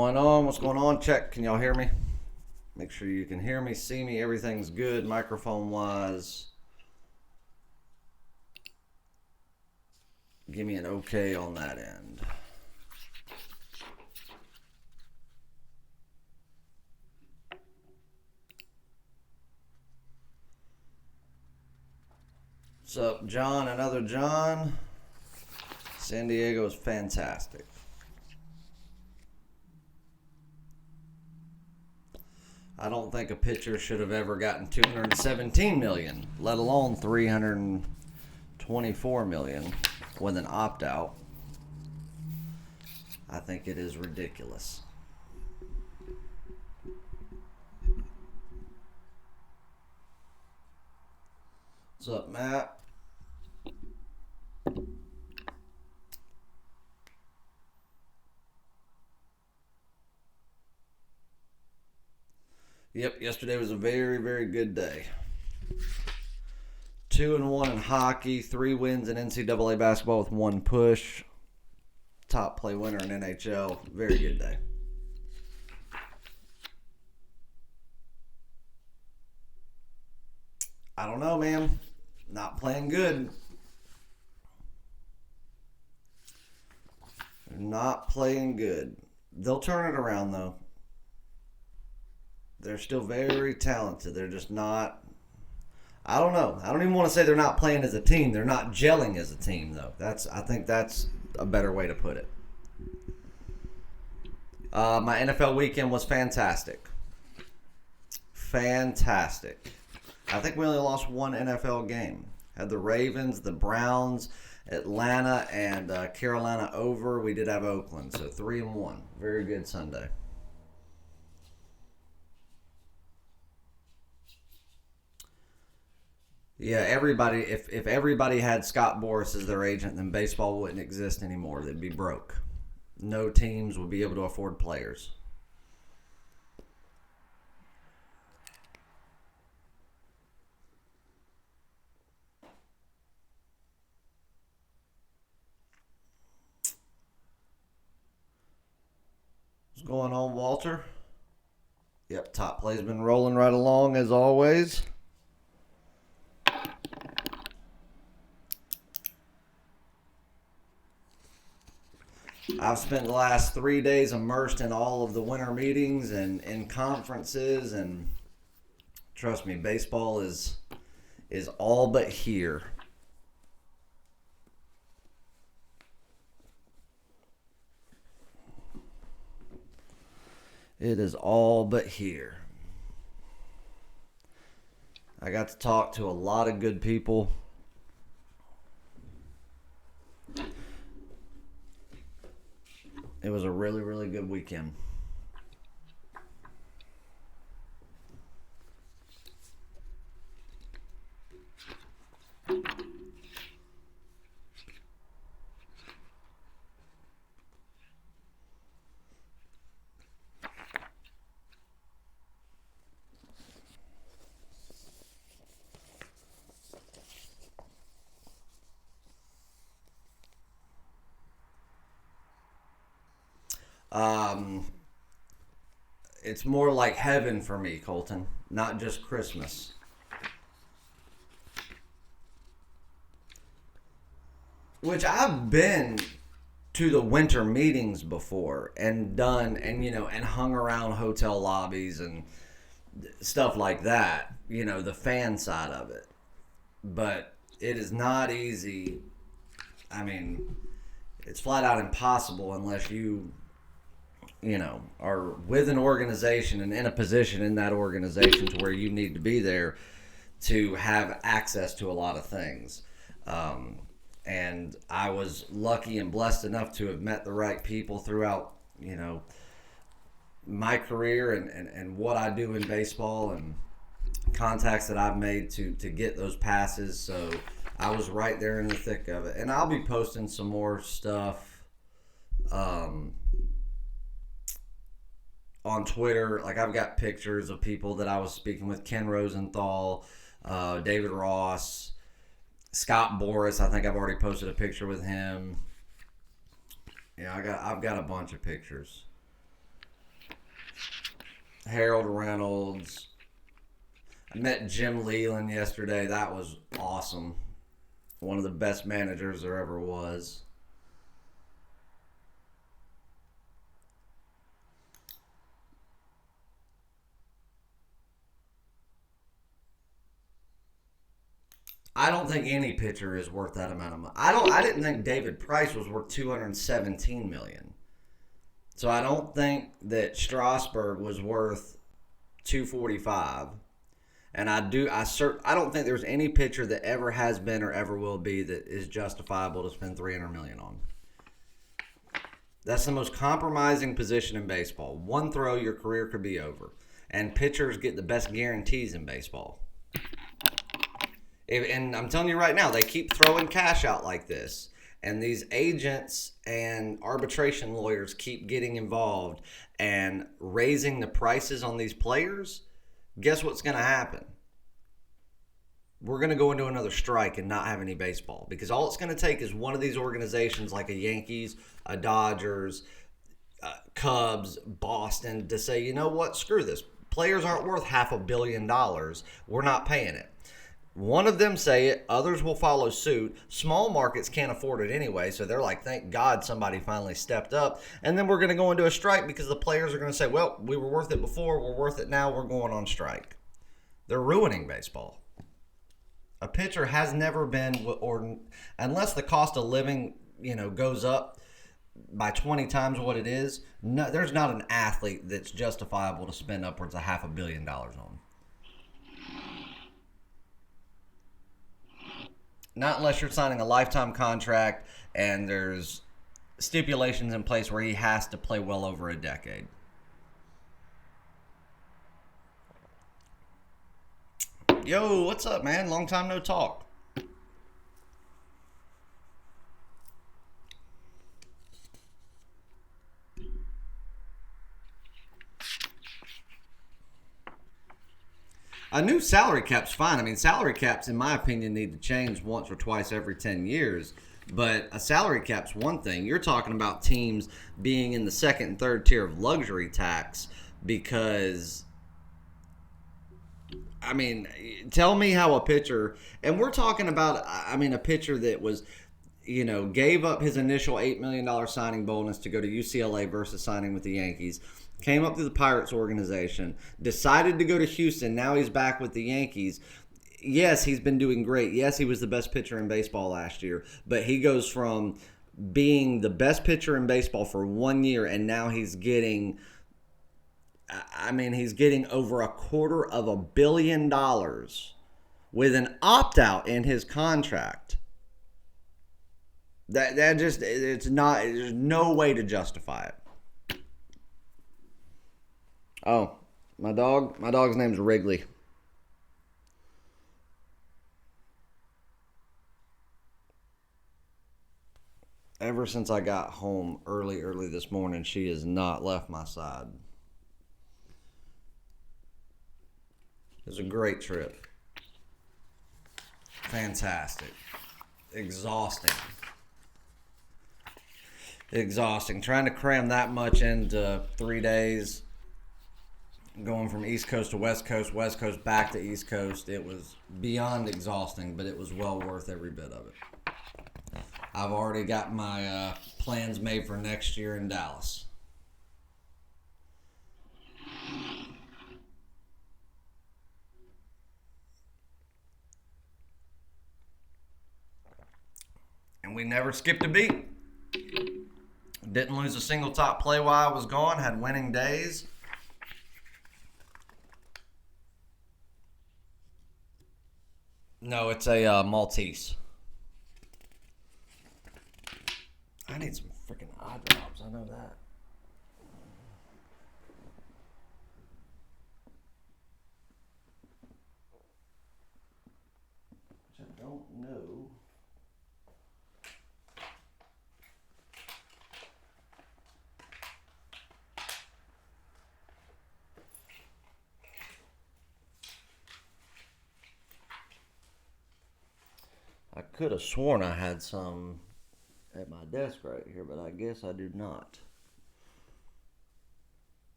going on? What's going on? Check. Can y'all hear me? Make sure you can hear me, see me. Everything's good microphone wise. Give me an okay on that end. What's up, John? Another John. San Diego is fantastic. I don't think a pitcher should have ever gotten $217 million, let alone $324 million with an opt-out. I think it is ridiculous. What's up, Matt? Yep, yesterday was a very, very good day. 2-1 in hockey, 3 wins in NCAA basketball with 1 push. Top play winner in NHL. Very good day. I don't know, man. Not playing good. Not playing good. They'll turn it around, though. They're still very talented. They're just not. I don't know. I don't even want to say they're not playing as a team. They're not gelling as a team, though. I think that's a better way to put it. My NFL weekend was fantastic. Fantastic. I think we only lost one NFL game. Had the Ravens, the Browns, Atlanta, and Carolina over. We did have Oakland, so 3-1. Very good Sunday. Yeah, everybody. If everybody had Scott Boras as their agent, then baseball wouldn't exist anymore. They'd be broke. No teams would be able to afford players. What's going on, Walter? Yep, top play's been rolling right along as always. I've spent the last 3 days immersed in all of the winter meetings and in conferences, and trust me, baseball is all but here. It is all but here. I got to talk to a lot of good people. It was a really, really good weekend. It's more like heaven for me, Colton, not just Christmas. Which I've been to the winter meetings before and done and hung around hotel lobbies and stuff like that, the fan side of it. But it is not easy. I mean, it's flat out impossible unless you are with an organization and in a position in that organization to where you need to be there to have access to a lot of things. And I was lucky and blessed enough to have met the right people throughout, my career and what I do in baseball and contacts that I've made to get those passes. So I was right there in the thick of it. And I'll be posting some more stuff on Twitter. Like, I've got pictures of people that I was speaking with: Ken Rosenthal, David Ross, Scott Boras. I think I've already posted a picture with him. Yeah, I've got a bunch of pictures. Harold Reynolds. I met Jim Leland yesterday. That was awesome. One of the best managers there ever was. I don't think any pitcher is worth that amount of money. I didn't think David Price was worth 217 million. So I don't think that Strasburg was worth 245. And I don't think there's any pitcher that ever has been or ever will be that is justifiable to spend 300 million on. That's the most compromising position in baseball. One throw, your career could be over. And pitchers get the best guarantees in baseball. And I'm telling you right now, they keep throwing cash out like this. And these agents and arbitration lawyers keep getting involved and raising the prices on these players. Guess what's going to happen? We're going to go into another strike and not have any baseball. Because all it's going to take is one of these organizations like a Yankees, a Dodgers, Cubs, Boston to say, you know what, screw this. Players aren't worth $500 million. We're not paying it. One of them say it, others will follow suit. Small markets can't afford it anyway, so they're like, thank God somebody finally stepped up. And then we're going to go into a strike because the players are going to say, well, we were worth it before, we're worth it now, we're going on strike. They're ruining baseball. A pitcher has never been, or unless the cost of living, goes up by 20 times what it is, no, there's not an athlete that's justifiable to spend upwards of $500 million on. Not unless you're signing a lifetime contract and there's stipulations in place where he has to play well over a decade. Yo, what's up, man? Long time no talk. A new salary cap's fine. I mean, salary caps, in my opinion, need to change once or twice every 10 years. But a salary cap's one thing. You're talking about teams being in the second and third tier of luxury tax because, I mean, tell me how a pitcher, and we're talking about, a pitcher that was, gave up his initial $8 million signing bonus to go to UCLA versus signing with the Yankees. Came up through the Pirates organization, decided to go to Houston. Now he's back with the Yankees. Yes, he's been doing great. Yes, he was the best pitcher in baseball last year. But he goes from being the best pitcher in baseball for 1 year, and now he's getting, he's getting over $250 million with an opt-out in his contract. That just, it's not, there's no way to justify it. Oh, my dog's name's Wrigley. Ever since I got home early this morning, she has not left my side. It was a great trip. Fantastic. Exhausting. Trying to cram that much into 3 days. Going from East Coast to West Coast back to East Coast, it was beyond exhausting, but it was well worth every bit of it. I've already got my plans made for next year in Dallas. And we never skipped a beat. Didn't lose a single top play while I was gone, had winning days. No, it's a Maltese. I need some freaking eye drops. I know that. Which I don't know. I could have sworn I had some at my desk right here, but I guess I do not.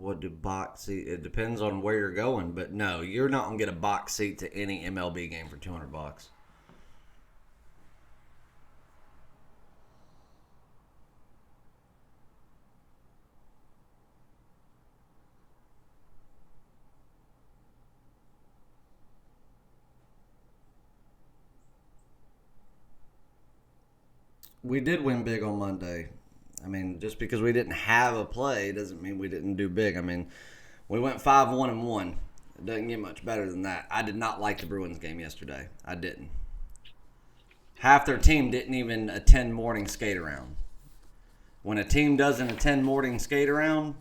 What do box seat? It depends on where you're going, but no, you're not gonna get a box seat to any MLB game for $200. We did win big on Monday. I mean, just because we didn't have a play doesn't mean we didn't do big. I mean, we went 5-1-1. It doesn't get much better than that. I did not like the Bruins game yesterday. I didn't. Half their team didn't even attend morning skate around. When a team doesn't attend morning skate around,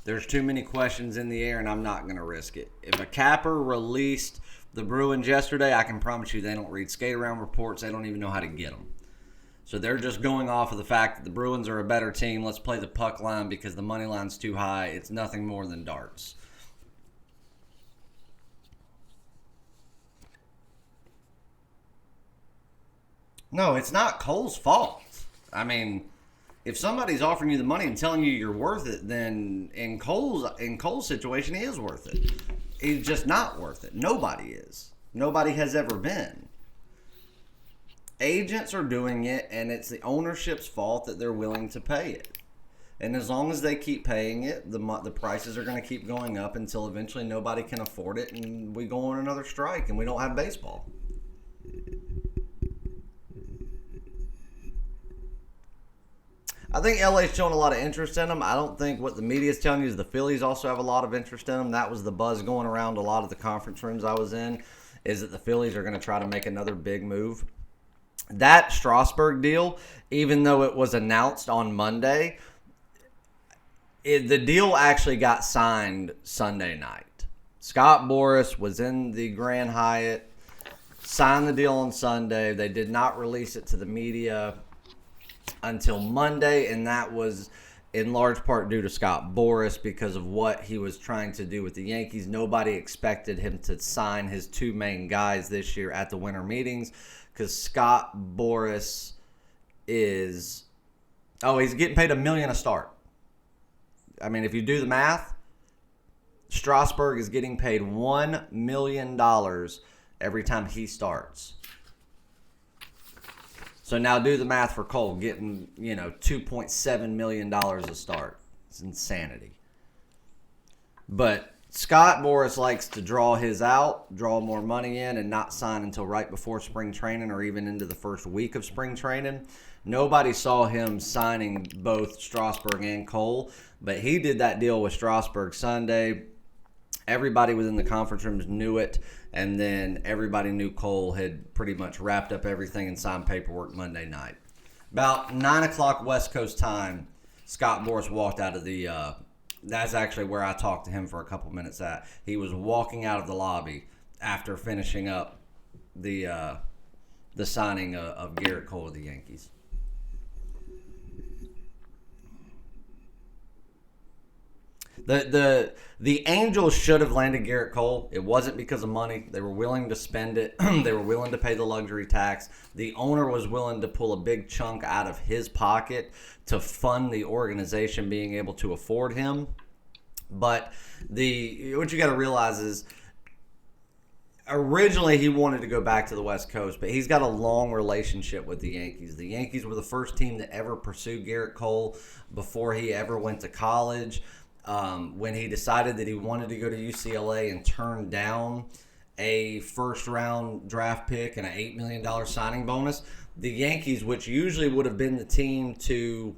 there's too many questions in the air, and I'm not going to risk it. If a capper released the Bruins yesterday, I can promise you they don't read skate around reports. They don't even know how to get them. So they're just going off of the fact that the Bruins are a better team. Let's play the puck line because the money line's too high. It's nothing more than darts. No, it's not Cole's fault. I mean, if somebody's offering you the money and telling you you're worth it, then in Cole's situation, he is worth it. He's just not worth it. Nobody is. Nobody has ever been. Agents are doing it, and it's the ownership's fault that they're willing to pay it. And as long as they keep paying it, the prices are going to keep going up until eventually nobody can afford it, and we go on another strike, and we don't have baseball. I think LA's showing a lot of interest in them. I don't think what the media is telling you is the Phillies also have a lot of interest in them. That was the buzz going around a lot of the conference rooms I was in, is that the Phillies are going to try to make another big move. That Strasburg deal, even though it was announced on Monday, the deal actually got signed Sunday night. Scott Boras was in the Grand Hyatt, signed the deal on Sunday. They did not release it to the media until Monday, and that was in large part due to Scott Boras because of what he was trying to do with the Yankees. Nobody expected him to sign his two main guys this year at the winter meetings because Scott Boras he's getting paid $1 million a start. I mean, if you do the math, Strasburg is getting paid $1 million every time he starts. So now do the math for Cole, getting, $2.7 million a start. It's insanity. But Scott Boras likes to draw his out, draw more money in, and not sign until right before spring training or even into the first week of spring training. Nobody saw him signing both Strasburg and Cole, but he did that deal with Strasburg Sunday. Everybody within the conference rooms knew it, and then everybody knew Cole had pretty much wrapped up everything and signed paperwork Monday night. About 9 o'clock West Coast time, Scott Boras walked out of the that's actually where I talked to him for a couple minutes at. He was walking out of the lobby after finishing up the signing of Gerrit Cole of the Yankees. The Angels should have landed Gerrit Cole. It wasn't because of money. They were willing to spend it. They were willing to pay the luxury tax. The owner was willing to pull a big chunk out of his pocket to fund the organization being able to afford him. But what you got to realize is originally he wanted to go back to the West Coast, but he's got a long relationship with the Yankees. The Yankees were the first team to ever pursue Gerrit Cole before he ever went to college. When he decided that he wanted to go to UCLA and turned down a first-round draft pick and an $8 million signing bonus, the Yankees, which usually would have been the team to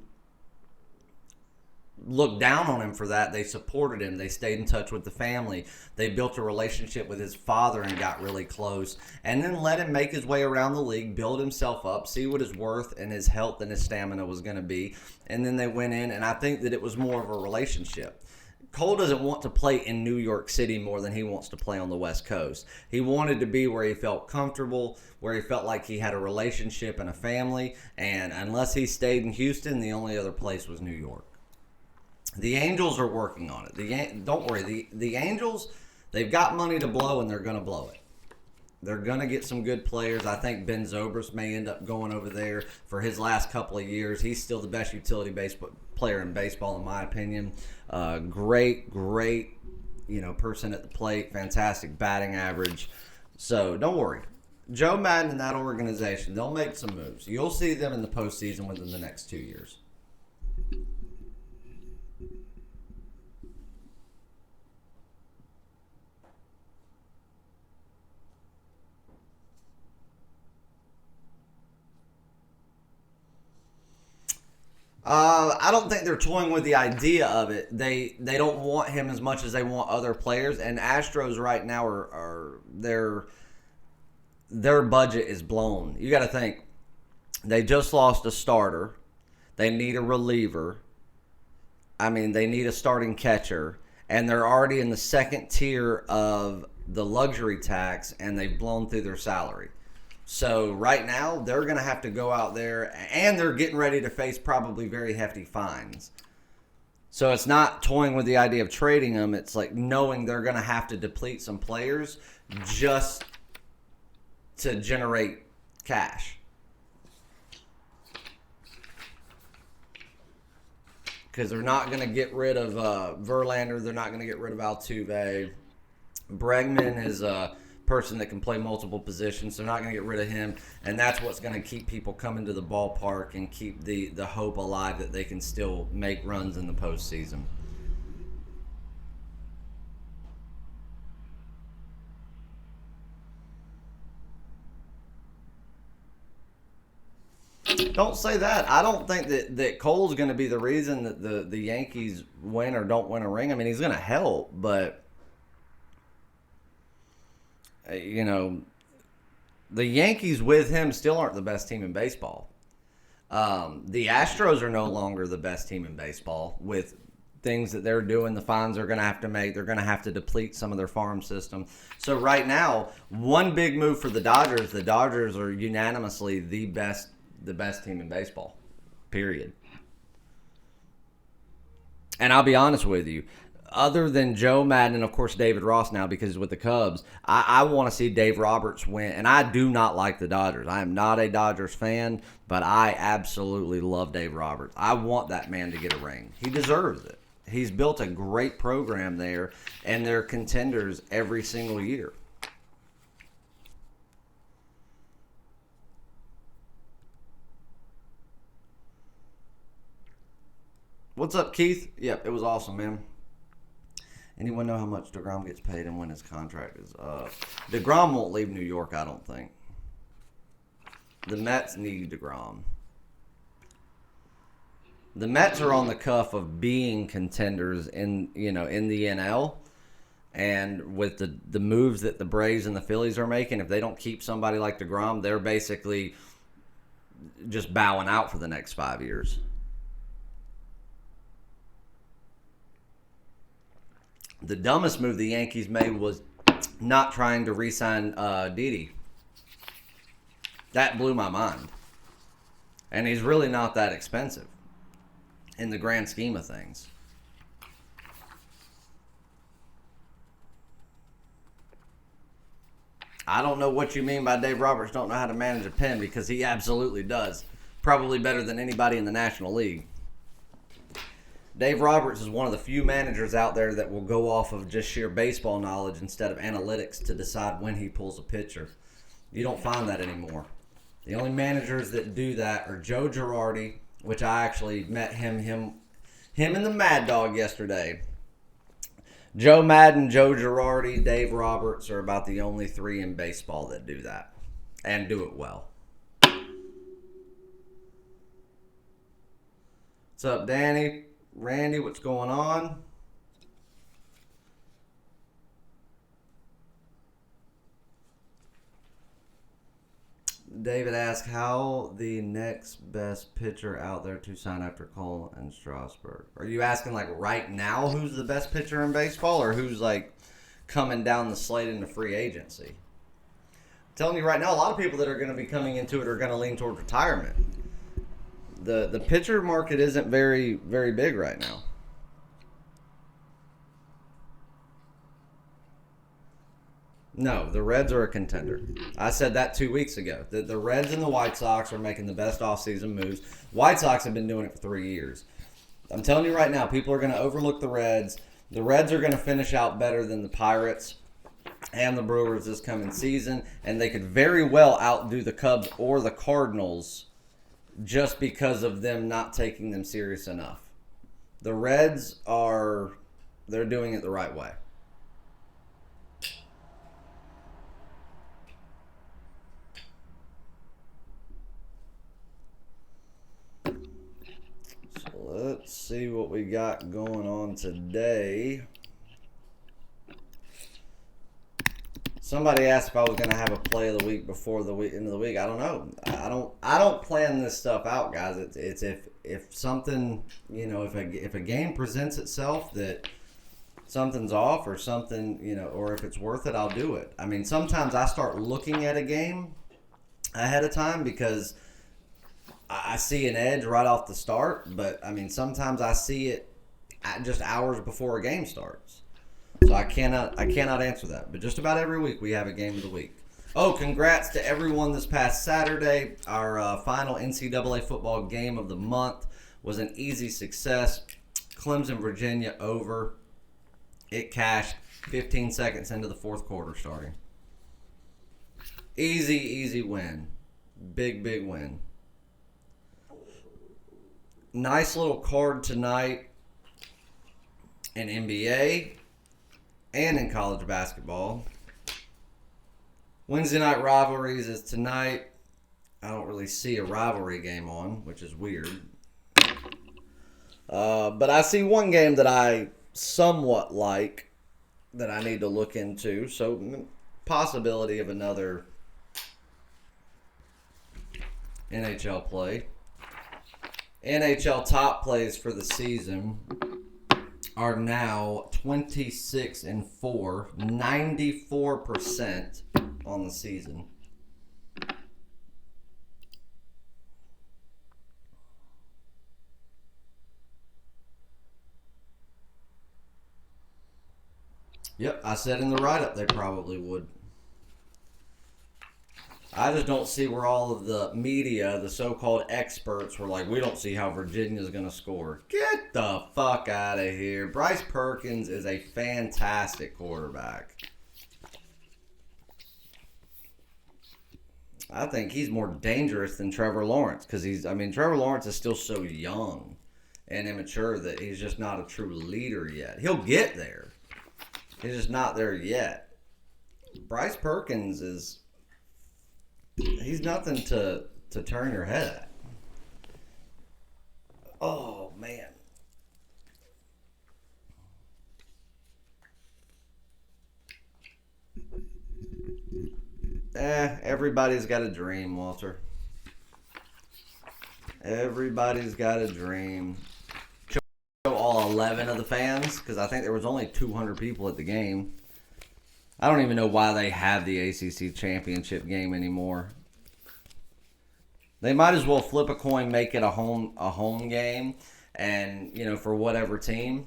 look down on him for that, they supported him. They stayed in touch with the family. They built a relationship with his father and got really close, and then let him make his way around the league, build himself up, see what his worth and his health and his stamina was going to be, and then they went in, and I think that it was more of a relationship. Cole doesn't want to play in New York City more than he wants to play on the West Coast. He wanted to be where he felt comfortable, where he felt like he had a relationship and a family, and unless he stayed in Houston, the only other place was New York. The Angels are working on it. Don't worry. The Angels, they've got money to blow, and they're going to blow it. They're going to get some good players. I think Ben Zobrist may end up going over there for his last couple of years. He's still the best utility player in baseball, in my opinion. Great, person at the plate, fantastic batting average. So don't worry. Joe Madden and that organization, they'll make some moves. You'll see them in the postseason within the next 2 years. I don't think they're toying with the idea of it. They don't want him as much as they want other players. And Astros right now are their budget is blown. You got to think they just lost a starter. They need a reliever. I mean, they need a starting catcher, and they're already in the second tier of the luxury tax, and they've blown through their salary. So right now, they're going to have to go out there, and they're getting ready to face probably very hefty fines. So it's not toying with the idea of trading them. It's like knowing they're going to have to deplete some players just to generate cash. Because they're not going to get rid of Verlander. They're not going to get rid of Altuve. Bregman is a person that can play multiple positions. They're not going to get rid of him. And that's what's going to keep people coming to the ballpark and keep the hope alive that they can still make runs in the postseason. Don't say that. I don't think that Cole's going to be the reason that the Yankees win or don't win a ring. I mean, he's going to help, but, the Yankees with him still aren't the best team in baseball. The Astros are no longer the best team in baseball with things that they're doing. The fines they're going to have to make. They're going to have to deplete some of their farm system. So right now, one big move for the Dodgers. The Dodgers are unanimously the best team in baseball, period. And I'll be honest with you, other than Joe Madden and, of course, David Ross now because he's with the Cubs, I want to see Dave Roberts win. And I do not like the Dodgers. I am not a Dodgers fan, but I absolutely love Dave Roberts. I want that man to get a ring. He deserves it. He's built a great program there, and they're contenders every single year. What's up, Keith? Yep, it was awesome, man. Anyone know how much DeGrom gets paid and when his contract is up? DeGrom won't leave New York, I don't think. The Mets need DeGrom. The Mets are on the cuff of being contenders in the NL. And with the moves that the Braves and the Phillies are making, if they don't keep somebody like DeGrom, they're basically just bowing out for the next 5 years. The dumbest move the Yankees made was not trying to re-sign Didi. That blew my mind. And he's really not that expensive in the grand scheme of things. I don't know what you mean by Dave Roberts don't know how to manage a pen, because he absolutely does. Probably better than anybody in the National League. Dave Roberts is one of the few managers out there that will go off of just sheer baseball knowledge instead of analytics to decide when he pulls a pitcher. You don't find that anymore. The only managers that do that are Joe Girardi, which I actually met him and the Mad Dog yesterday. Joe Madden, Joe Girardi, Dave Roberts are about the only three in baseball that do that and do it well. What's up, Danny? Randy, what's going on? David asked how the next best pitcher out there to sign after Cole and Strasburg. Are you asking like right now who's the best pitcher in baseball, or who's like coming down the slate into free agency? I'm telling you right now, a lot of people that are going to be coming into it are going to lean toward retirement. The pitcher market isn't very, very big right now. No, the Reds are a contender. I said that 2 weeks ago. The Reds and the White Sox are making the best offseason moves. White Sox have been doing it for 3 years. I'm telling you right now, people are going to overlook the Reds. The Reds are going to finish out better than the Pirates and the Brewers this coming season, and they could very well outdo the Cubs or the Cardinals just because of them not taking them serious enough. The Reds they're doing it the right way. So let's see what we got going on today. Somebody asked if I was going to have a play of the week before the end of the week. I don't know. I don't plan this stuff out, guys. It's if something, if a game presents itself that something's off or something, or if it's worth it, I'll do it. I mean, sometimes I start looking at a game ahead of time because I see an edge right off the start, but I mean, sometimes I see it just hours before a game starts. So I cannot answer that. But just about every week we have a game of the week. Oh, congrats to everyone this past Saturday. Our final NCAA football game of the month was an easy success. Clemson, Virginia over. It cashed 15 seconds into the fourth quarter starting. Easy win. Big win. Nice little card tonight in NBA and in college basketball. Wednesday night rivalries is tonight. I don't really see a rivalry game on, which is weird. But I see one game that I somewhat like that I need to look into. So, possibility of another NHL play. NHL top plays for the season are now 26-4, 94% on the season. Yep, I said in the write-up they probably would. I just don't see where all of the media, the so-called experts, were like, we don't see how Virginia's going to score. Get the fuck out of here. Bryce Perkins is a fantastic quarterback. I think he's more dangerous than Trevor Lawrence because Trevor Lawrence is still so young and immature that he's just not a true leader yet. He'll get there. He's just not there yet. Bryce Perkins he's nothing to turn your head at. Oh, man. Everybody's got a dream, Walter. Everybody's got a dream. Show all 11 of the fans, because I think there was only 200 people at the game. I don't even know why they have the ACC championship game anymore. They might as well flip a coin, make it a home game, and for whatever team,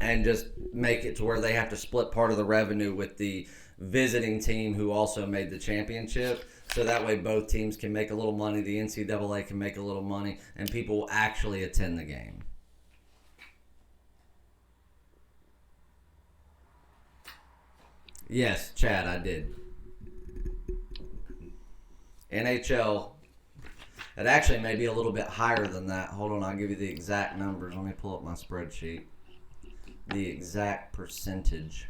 and just make it to where they have to split part of the revenue with the visiting team who also made the championship. So that way both teams can make a little money, the NCAA can make a little money, and people will actually attend the game. Yes, Chad, I did. NHL, it actually may be a little bit higher than that. Hold on, I'll give you the exact numbers. Let me pull up my spreadsheet. The exact percentage.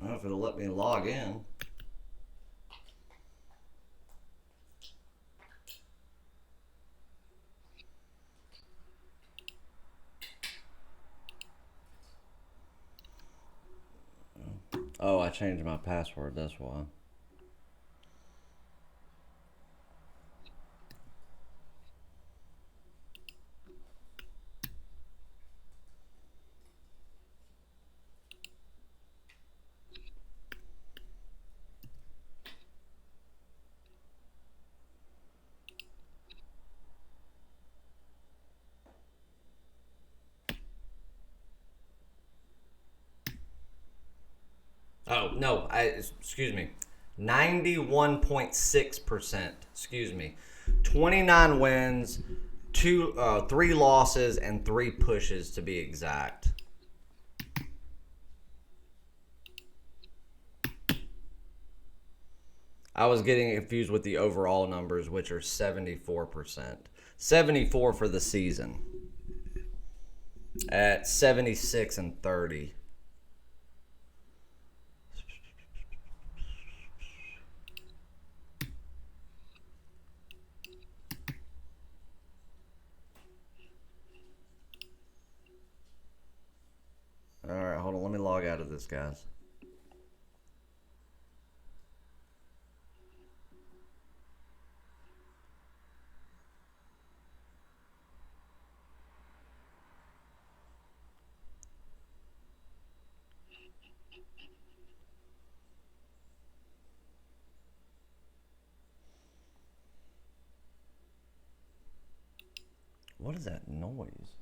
Well, if it'll let me log in. Oh, I changed my password. That's why. Oh no, excuse me. 91.6%. Excuse me. 29 wins, three losses, and three pushes to be exact. I was getting confused with the overall numbers, which are 74%. 74 for the season. At 76 and 30. All right, hold on. Let me log out of this, guys. What is that noise?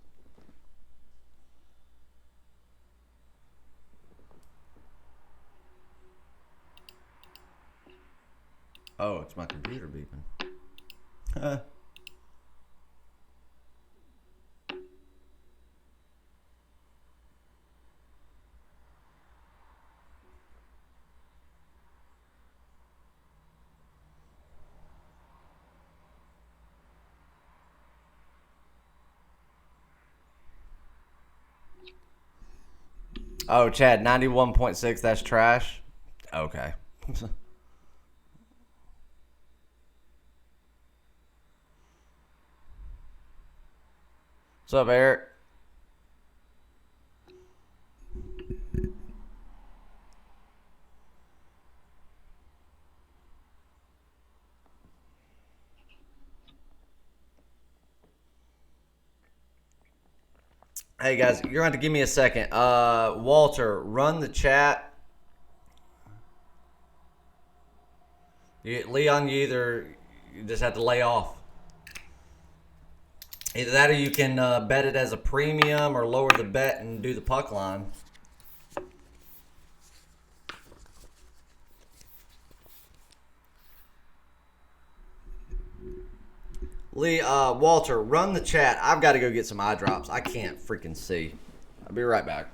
Oh, it's my computer beeping. Oh, Chad, 91.6, that's trash? Okay. What's up, Eric? Hey, guys, you're going to have to give me a second. Walter, run the chat. Leon, you just have to lay off. Either that or you can bet it as a premium or lower the bet and do the puck line. Walter, run the chat. I've got to go get some eye drops. I can't freaking see. I'll be right back.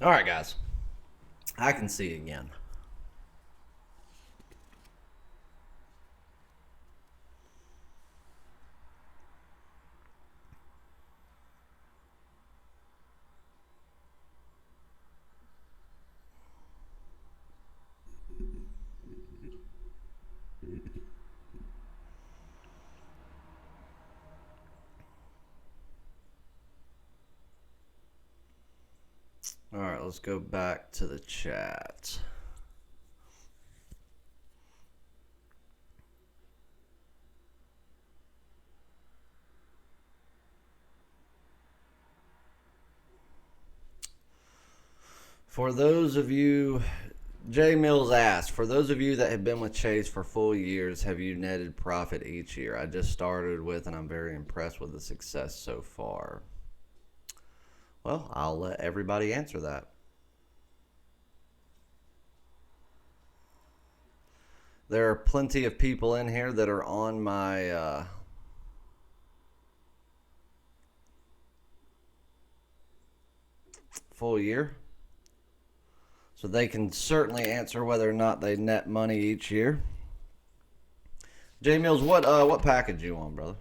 All right, guys. I can see again. All right, let's go back to the chat. For those of you, Jay Mills asked, for those of you that have been with Chase for full years, have you netted profit each year? I just started with, and I'm very impressed with the success so far. Well, I'll let everybody answer that. There are plenty of people in here that are on my full year. So they can certainly answer whether or not they net money each year. J Mills, what package you on, brother?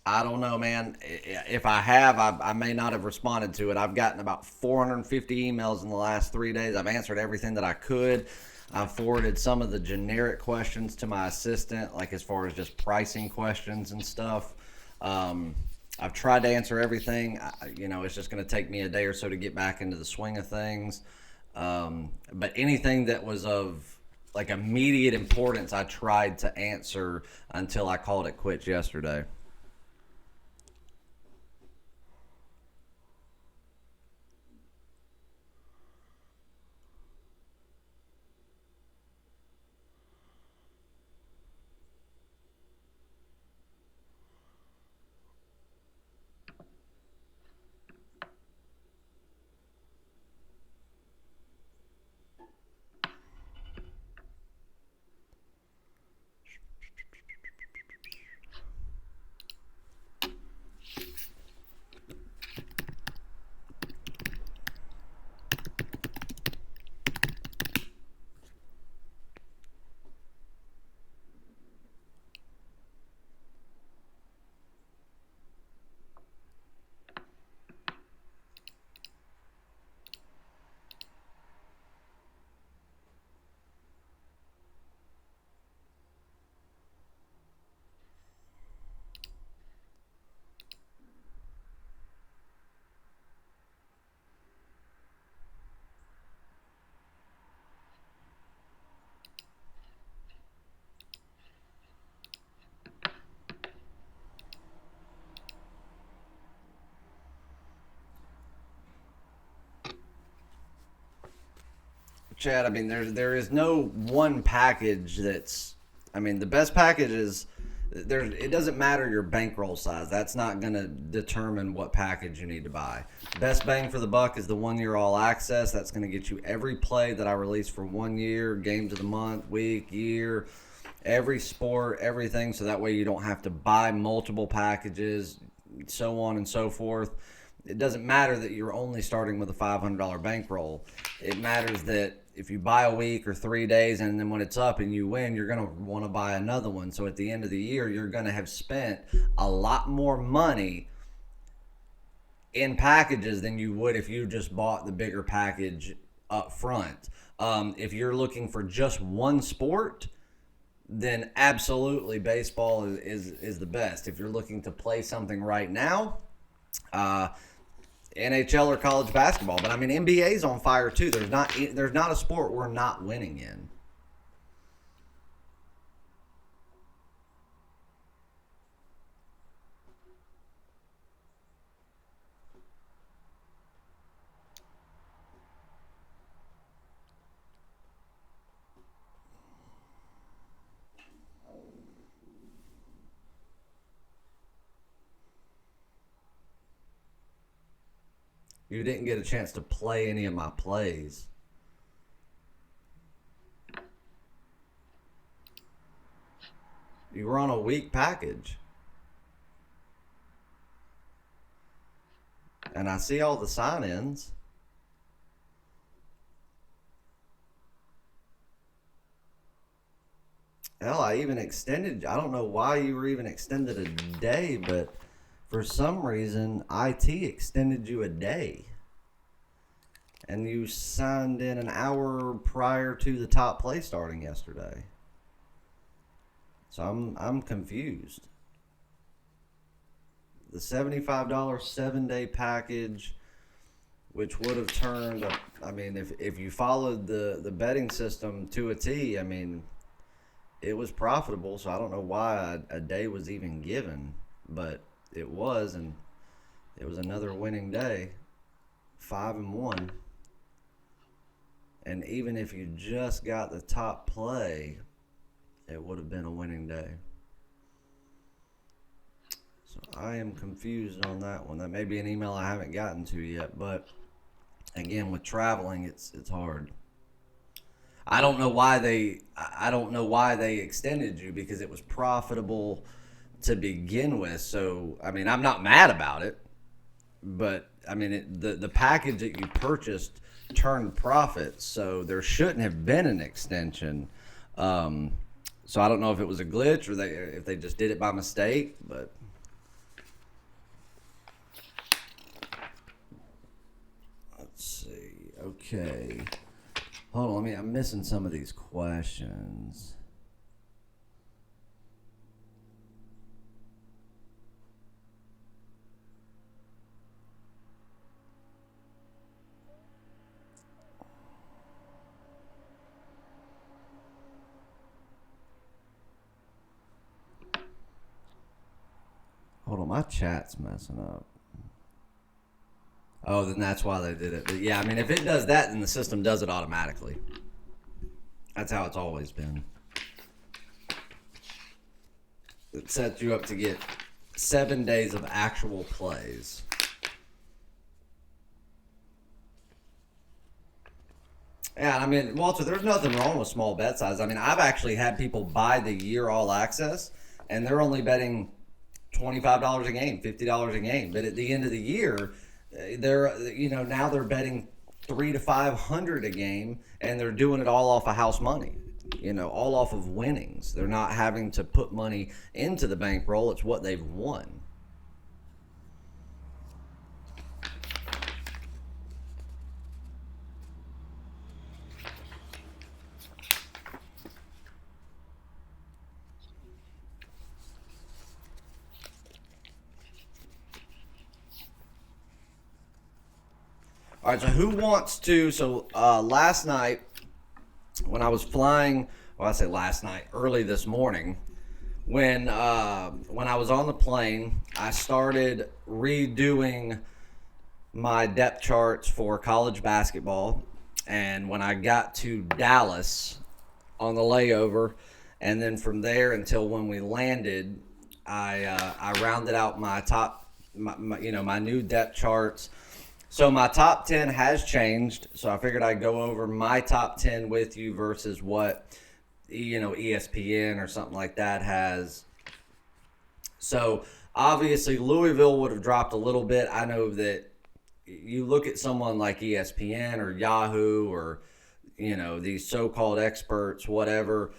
I don't know, man. If I have, I may not have responded to it. I've gotten about 450 emails in the last 3 days. I've answered everything that I could. I've forwarded some of the generic questions to my assistant, like as far as just pricing questions and stuff. I've tried to answer everything. It's just going to take me a day or so to get back into the swing of things. But anything that was of like immediate importance, I tried to answer until I called it quits yesterday. Chad, I mean, there is no one package that's. I mean, the best package is there. It doesn't matter your bankroll size. That's not going to determine what package you need to buy. Best bang for the buck is the 1 year all access. That's going to get you every play that I release for 1 year, games of the month, week, year, every sport, everything. So that way you don't have to buy multiple packages, so on and so forth. It doesn't matter that you're only starting with a $500 bankroll. It matters that if you buy a week or 3 days and then when it's up and you win, you're going to want to buy another one. So at the end of the year, you're going to have spent a lot more money in packages than you would if you just bought the bigger package up front. If you're looking for just one sport, then absolutely baseball is the best. If you're looking to play something right now, NHL or college basketball, but I mean NBA's on fire too. There's not a sport we're not winning in. You didn't get a chance to play any of my plays. You were on a week package. And I see all the sign-ins. Hell, I don't know why you were even extended a day, but for some reason, IT extended you a day. And you signed in an hour prior to the top play starting yesterday. So I'm confused. The $75 7-day package, which would have turned, I mean, if you followed the betting system to a T, I mean, it was profitable, so I don't know why a day was even given, but it was, and it was another winning day, 5-1. And even if you just got the top play, it would have been a winning day. So I am confused on that one. That may be an email I haven't gotten to yet, but again, with traveling, it's hard. I don't know why they extended you, because it was profitable to begin with. So I mean, I'm not mad about it, but I mean, the package that you purchased turned profit, so there shouldn't have been an extension. So I don't know if it was a glitch or if they just did it by mistake, but let's see. Okay. Hold on, I'm missing some of these questions. Hold on, my chat's messing up. Oh, then that's why they did it. But yeah, I mean, if it does that, then the system does it automatically. That's how it's always been. It sets you up to get 7 days of actual plays. Yeah, I mean, Walter, there's nothing wrong with small bet size. I mean, I've actually had people buy the year all access, and they're only betting $25 a game, $50 a game. But at the end of the year, now they're betting $300 to $500 a game, and they're doing it all off of house money. All off of winnings. They're not having to put money into the bankroll. It's what they've won. All right, so who wants to? So last night, when I was flying, well, I say last night, early this morning, when I was on the plane, I started redoing my depth charts for college basketball, and when I got to Dallas on the layover, and then from there until when we landed, I rounded out my my new depth charts. So my top 10 has changed, so I figured I'd go over my top 10 with you versus what, ESPN or something like that has. So obviously Louisville would have dropped a little bit. I know that you look at someone like ESPN or Yahoo or, these so-called experts, whatever,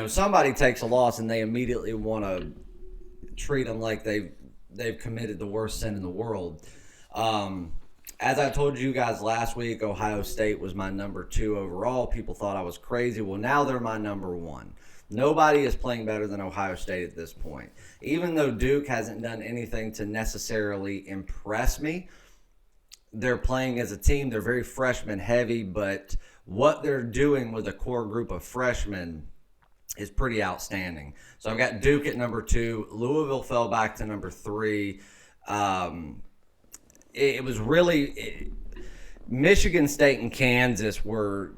somebody takes a loss and they immediately want to treat them like they've committed the worst sin in the world. As I told you guys last week, Ohio State was my number 2 overall. People thought I was crazy. Well, now they're my number 1. Nobody is playing better than Ohio State at this point. Even though Duke hasn't done anything to necessarily impress me, they're playing as a team. They're very freshman heavy, but what they're doing with a core group of freshmen is pretty outstanding. So I've got Duke at number 2. Louisville fell back to number 3. It was really Michigan State and Kansas were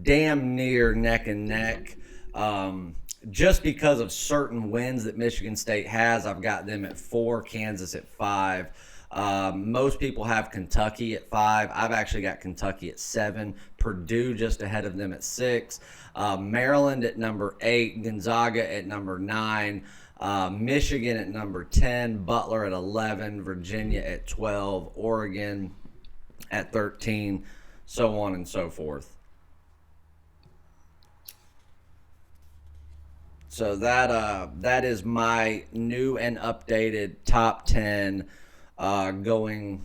damn near neck and neck. Just because of certain wins that Michigan State has, I've got them at 4, Kansas at 5. Most people have Kentucky at 5. I've actually got Kentucky at 7. Purdue just ahead of them at 6. Maryland at number 8. Gonzaga at number 9. Michigan at number 10. Butler at 11. Virginia at 12. Oregon at 13. So on and so forth. So that is my new and updated top 10 going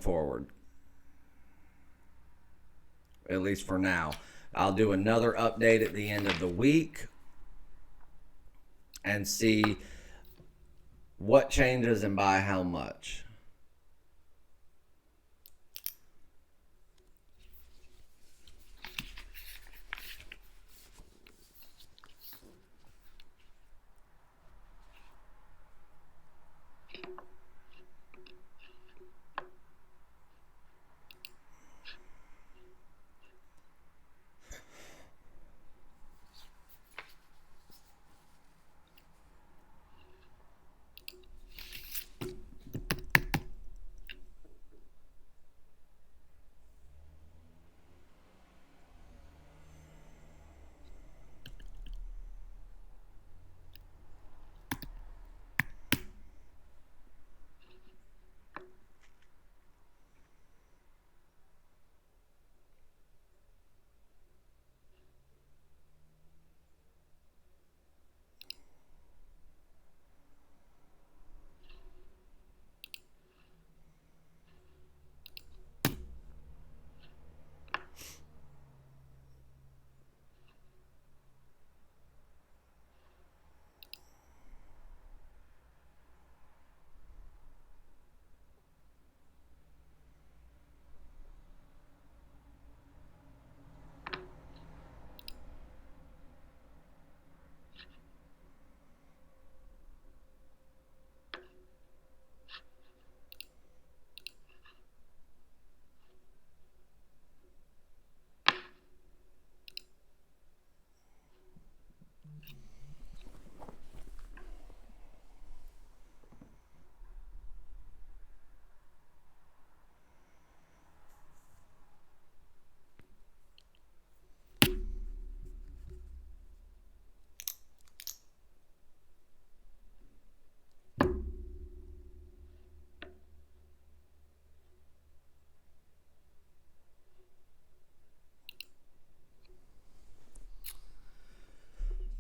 forward. At least for now. I'll do another update at the end of the week and see what changes and by how much.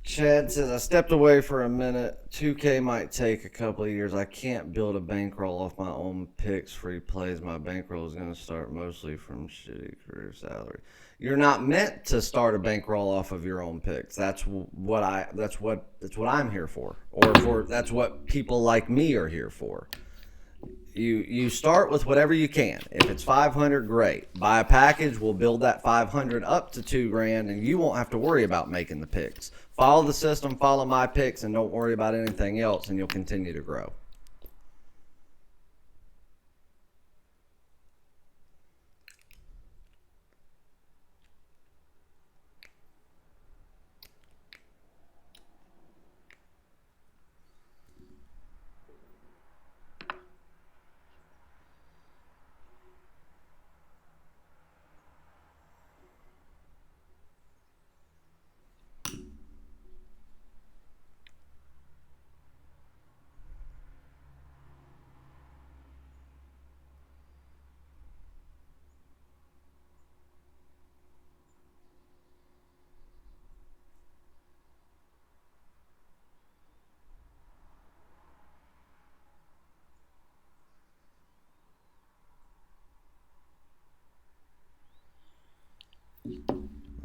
Chad says, I stepped away for a minute. 2K might take a couple of years. I can't build a bankroll off my own picks, free plays. My bankroll is going to start mostly from shitty career salary. You're not meant to start a bankroll off of your own picks. That's what I'm here for. That's what people like me are here for. You start with whatever you can. If it's 500, great. Buy a package, we'll build that 500 up to $2,000, and you won't have to worry about making the picks. Follow the system, follow my picks, and don't worry about anything else, and you'll continue to grow.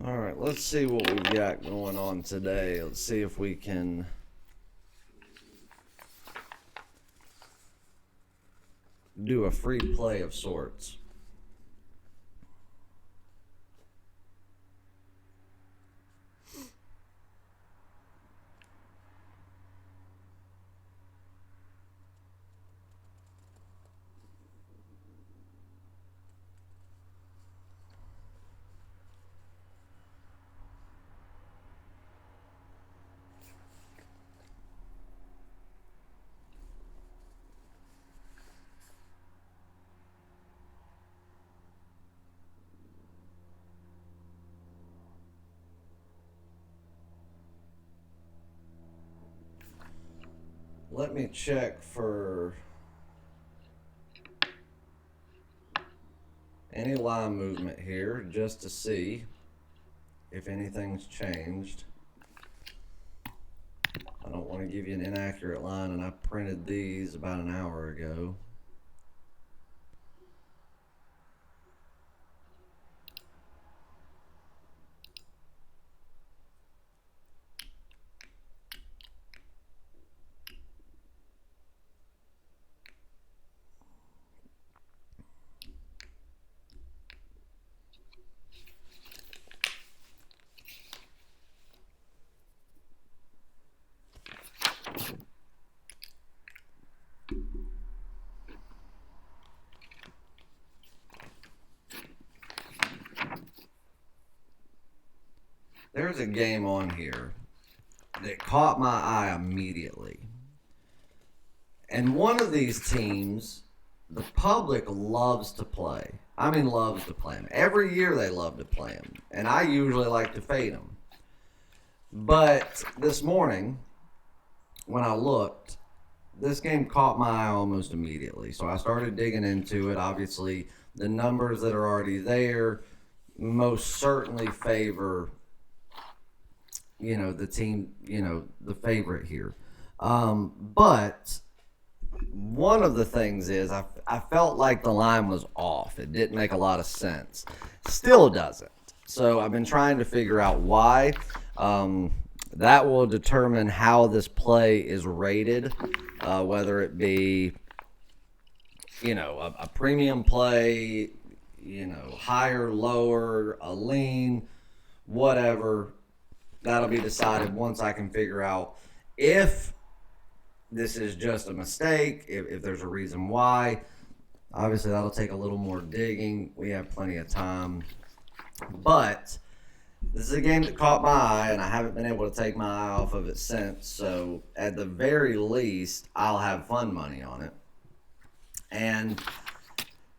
All right, let's see what we've got going on today. Let's see if we can do a free play of sorts. let me check for any line movement here just to see if anything's changed. I don't want to give you an inaccurate line, and I printed these about an hour ago. There's a game on here that caught my eye immediately. And one of these teams, the public loves to play. I mean, loves to play them. Every year they love to play them. And I usually like to fade them. But this morning, when I looked, this game caught my eye almost immediately. So I started digging into it. Obviously, the numbers that are already there most certainly favor, the team, the favorite here. But one of the things is I felt like the line was off. It didn't make a lot of sense. Still doesn't. So I've been trying to figure out why. That will determine how this play is rated, whether it be, a premium play, higher, lower, a lean, whatever. That'll be decided once I can figure out if this is just a mistake, if there's a reason why. Obviously, that'll take a little more digging. We have plenty of time. But this is a game that caught my eye, and I haven't been able to take my eye off of it since. So at the very least, I'll have fun money on it.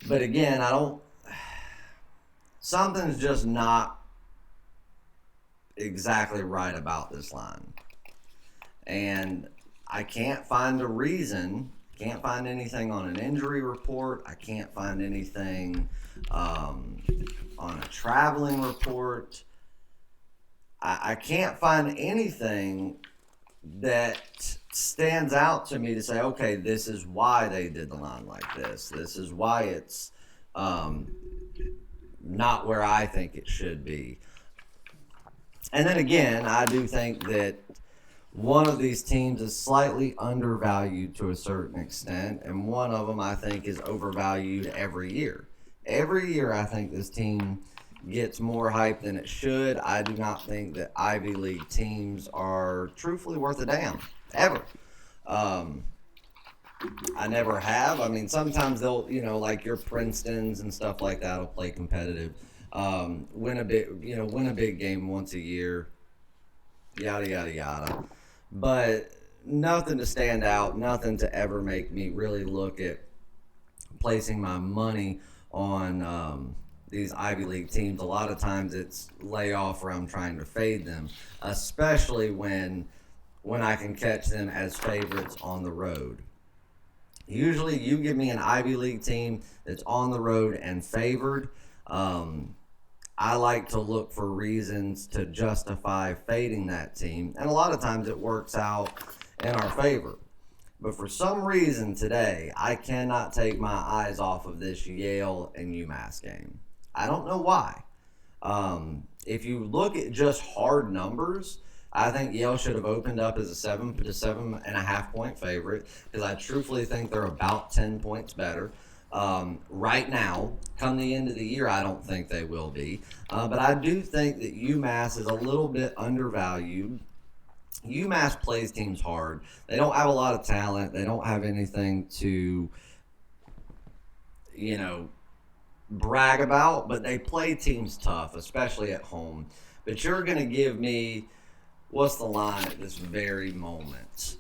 But again, something's just not exactly right about this line. And I can't find a reason, can't find anything on an injury report. I can't find anything on a traveling report. I can't find anything that stands out to me to say, okay, this is why they did the line like this. This is why it's not where I think it should be. And then again, I do think that one of these teams is slightly undervalued to a certain extent, and one of them I think is overvalued every year. Every year I think this team gets more hype than it should. I do not think that Ivy League teams are truthfully worth a damn, ever. I never have. I mean, sometimes they'll, like your Princetons and stuff like that will play competitive. Win a big game once a year, yada, yada, yada. But nothing to stand out, nothing to ever make me really look at placing my money on these Ivy League teams. A lot of times it's layoff or I'm trying to fade them, especially when I can catch them as favorites on the road. Usually you give me an Ivy League team that's on the road and favored. I like to look for reasons to justify fading that team. And a lot of times it works out in our favor. But for some reason today, I cannot take my eyes off of this Yale and UMass game. I don't know why. If you look at just hard numbers, I think Yale should have opened up as a 7 to 7.5 point favorite because I truthfully think they're about 10 points better. Right now, come the end of the year, I don't think they will be. But I do think that UMass is a little bit undervalued. UMass plays teams hard. They don't have a lot of talent. They don't have anything to, brag about, but they play teams tough, especially at home. But you're going to give me, what's the line at this very moment?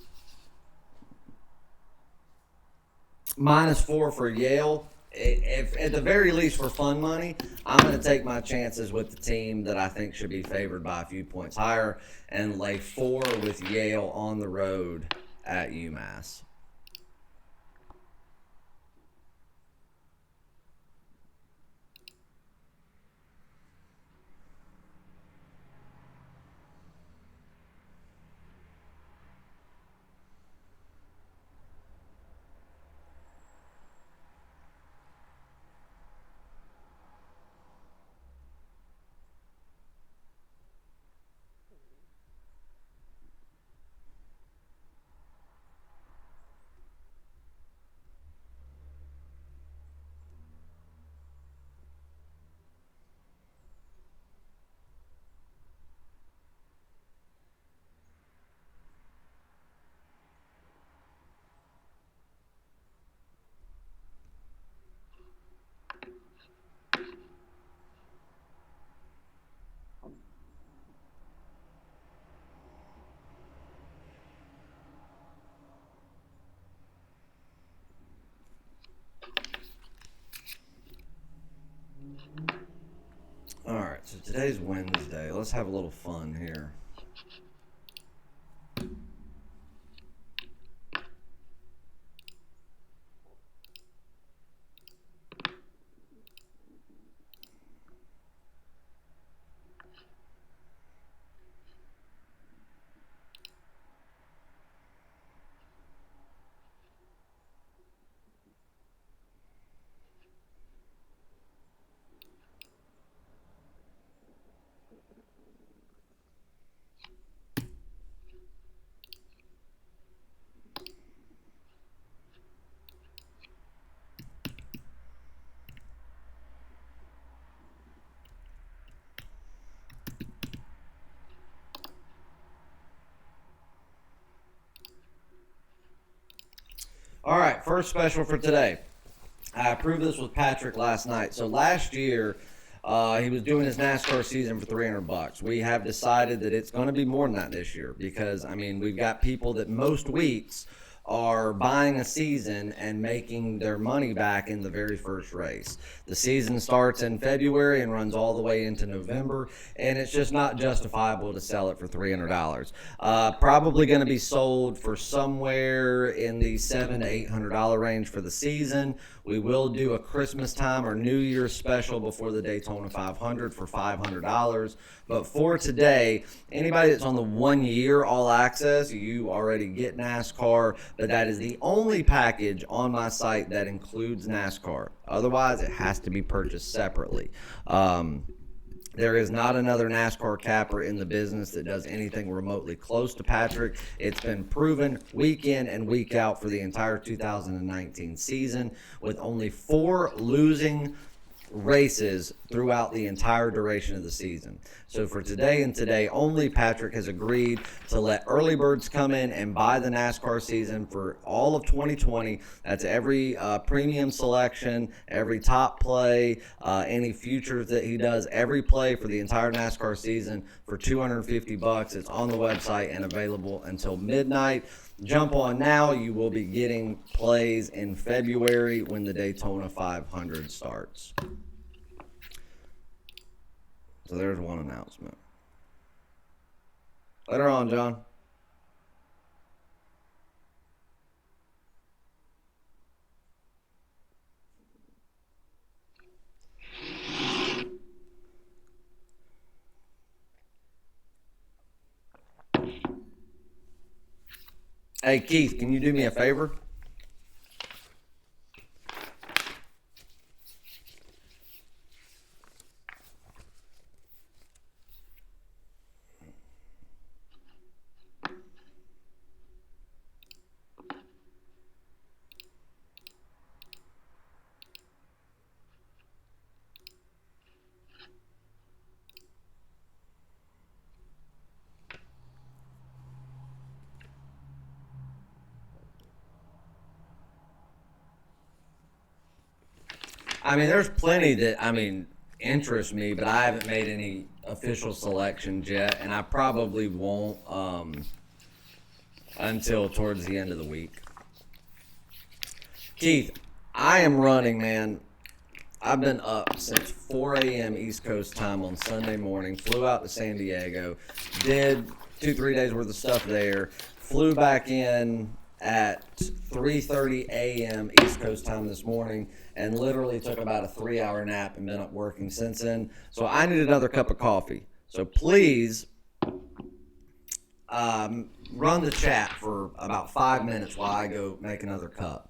-4 for Yale. If at the very least for fun money, I'm going to take my chances with the team that I think should be favored by a few points higher and lay 4 with Yale on the road at UMass. All right, so today's Wednesday. Let's have a little fun here. All right, first special for today. I approved this with Patrick last night. So last year, he was doing his NASCAR season for $300. We have decided that it's going to be more than that this year because, I mean, we've got people that most weeks are buying a season and making their money back in the very first race. The season starts in February and runs all the way into November, and it's just not justifiable to sell it for $300. Probably going to be sold for somewhere in the $700 to $800 range for the season. We will do a Christmas time or New Year's special before the Daytona 500 for $500. But for today, anybody that's on the 1 year all access, you already get NASCAR, but that is the only package on my site that includes NASCAR. Otherwise, it has to be purchased separately. There is not another NASCAR capper in the business that does anything remotely close to Patrick. It's been proven week in and week out for the entire 2019 season, with only 4 losing races throughout the entire duration of the season. So for today and today only, Patrick has agreed to let early birds come in and buy the NASCAR season for all of 2020. That's every premium selection, every top play, any futures that he does, every play for the entire NASCAR season for $250. It's on the website and available until midnight. Jump on now. You will be getting plays in February when the Daytona 500 starts. So there's one announcement. Later on, John. Hey, Keith, can you do me a favor? I mean, there's plenty that, interest me, but I haven't made any official selections yet, and I probably won't until towards the end of the week. Keith, I am running, man. I've been up since 4 a.m. East Coast time on Sunday morning, flew out to San Diego, did 2-3 days worth of stuff there, flew back in at 3:30 a.m. East Coast time this morning, and literally took about a 3-hour nap and been up working since then. So I need another cup of coffee. So please run the chat for about 5 minutes while I go make another cup.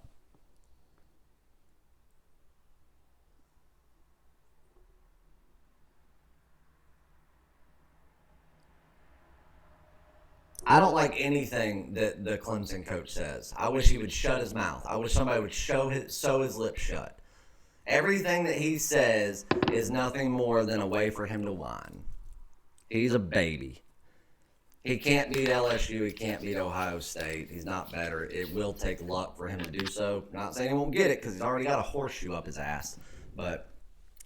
I don't like anything that the Clemson coach says. I wish he would shut his mouth. I wish somebody would sew his lips shut. Everything that he says is nothing more than a way for him to whine. He's a baby. He can't beat LSU. He can't beat Ohio State. He's not better. It will take luck for him to do so. Not saying he won't get it because he's already got a horseshoe up his ass. But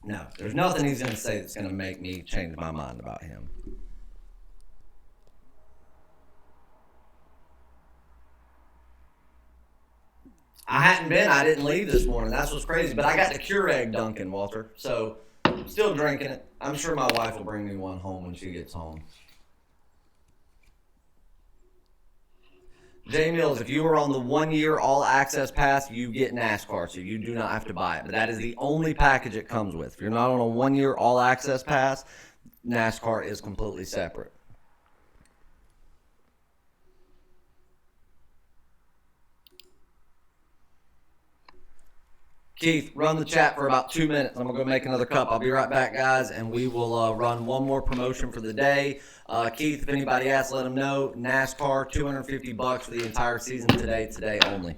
no, there's nothing he's going to say that's going to make me change my mind about him. I didn't leave this morning. That's what's crazy. But I got the Keurig Dunkin', Walter. So, still drinking it. I'm sure my wife will bring me one home when she gets home. J Mills, if you were on the 1-year all access pass, you get NASCAR, so you do not have to buy it. But that is the only package it comes with. If you're not on a 1-year all access pass, NASCAR is completely separate. Keith, run the chat for about 2 minutes. I'm going to go make another cup. I'll be right back, guys, and we will run one more promotion for the day. Keith, if anybody asks, let them know. NASCAR, $250 for the entire season today only.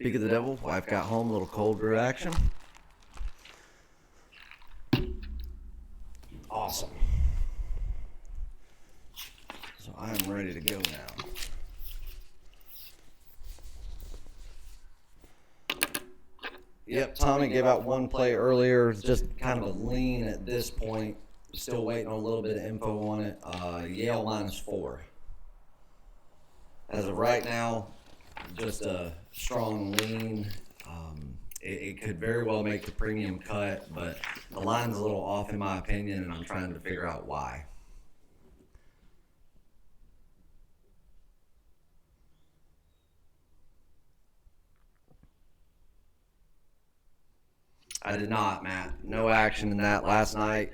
Speak of the devil, wife got home, a little cold brew action. Awesome. So I am ready to go now. Yep, Tommy gave out one play earlier. Just kind of a lean at this point. Still waiting on a little bit of info on it. Yale -4. As of right now, just a strong lean. It could very well make the premium cut, but the line's a little off in my opinion, and I'm trying to figure out why. I did not, Matt. No action in that last night.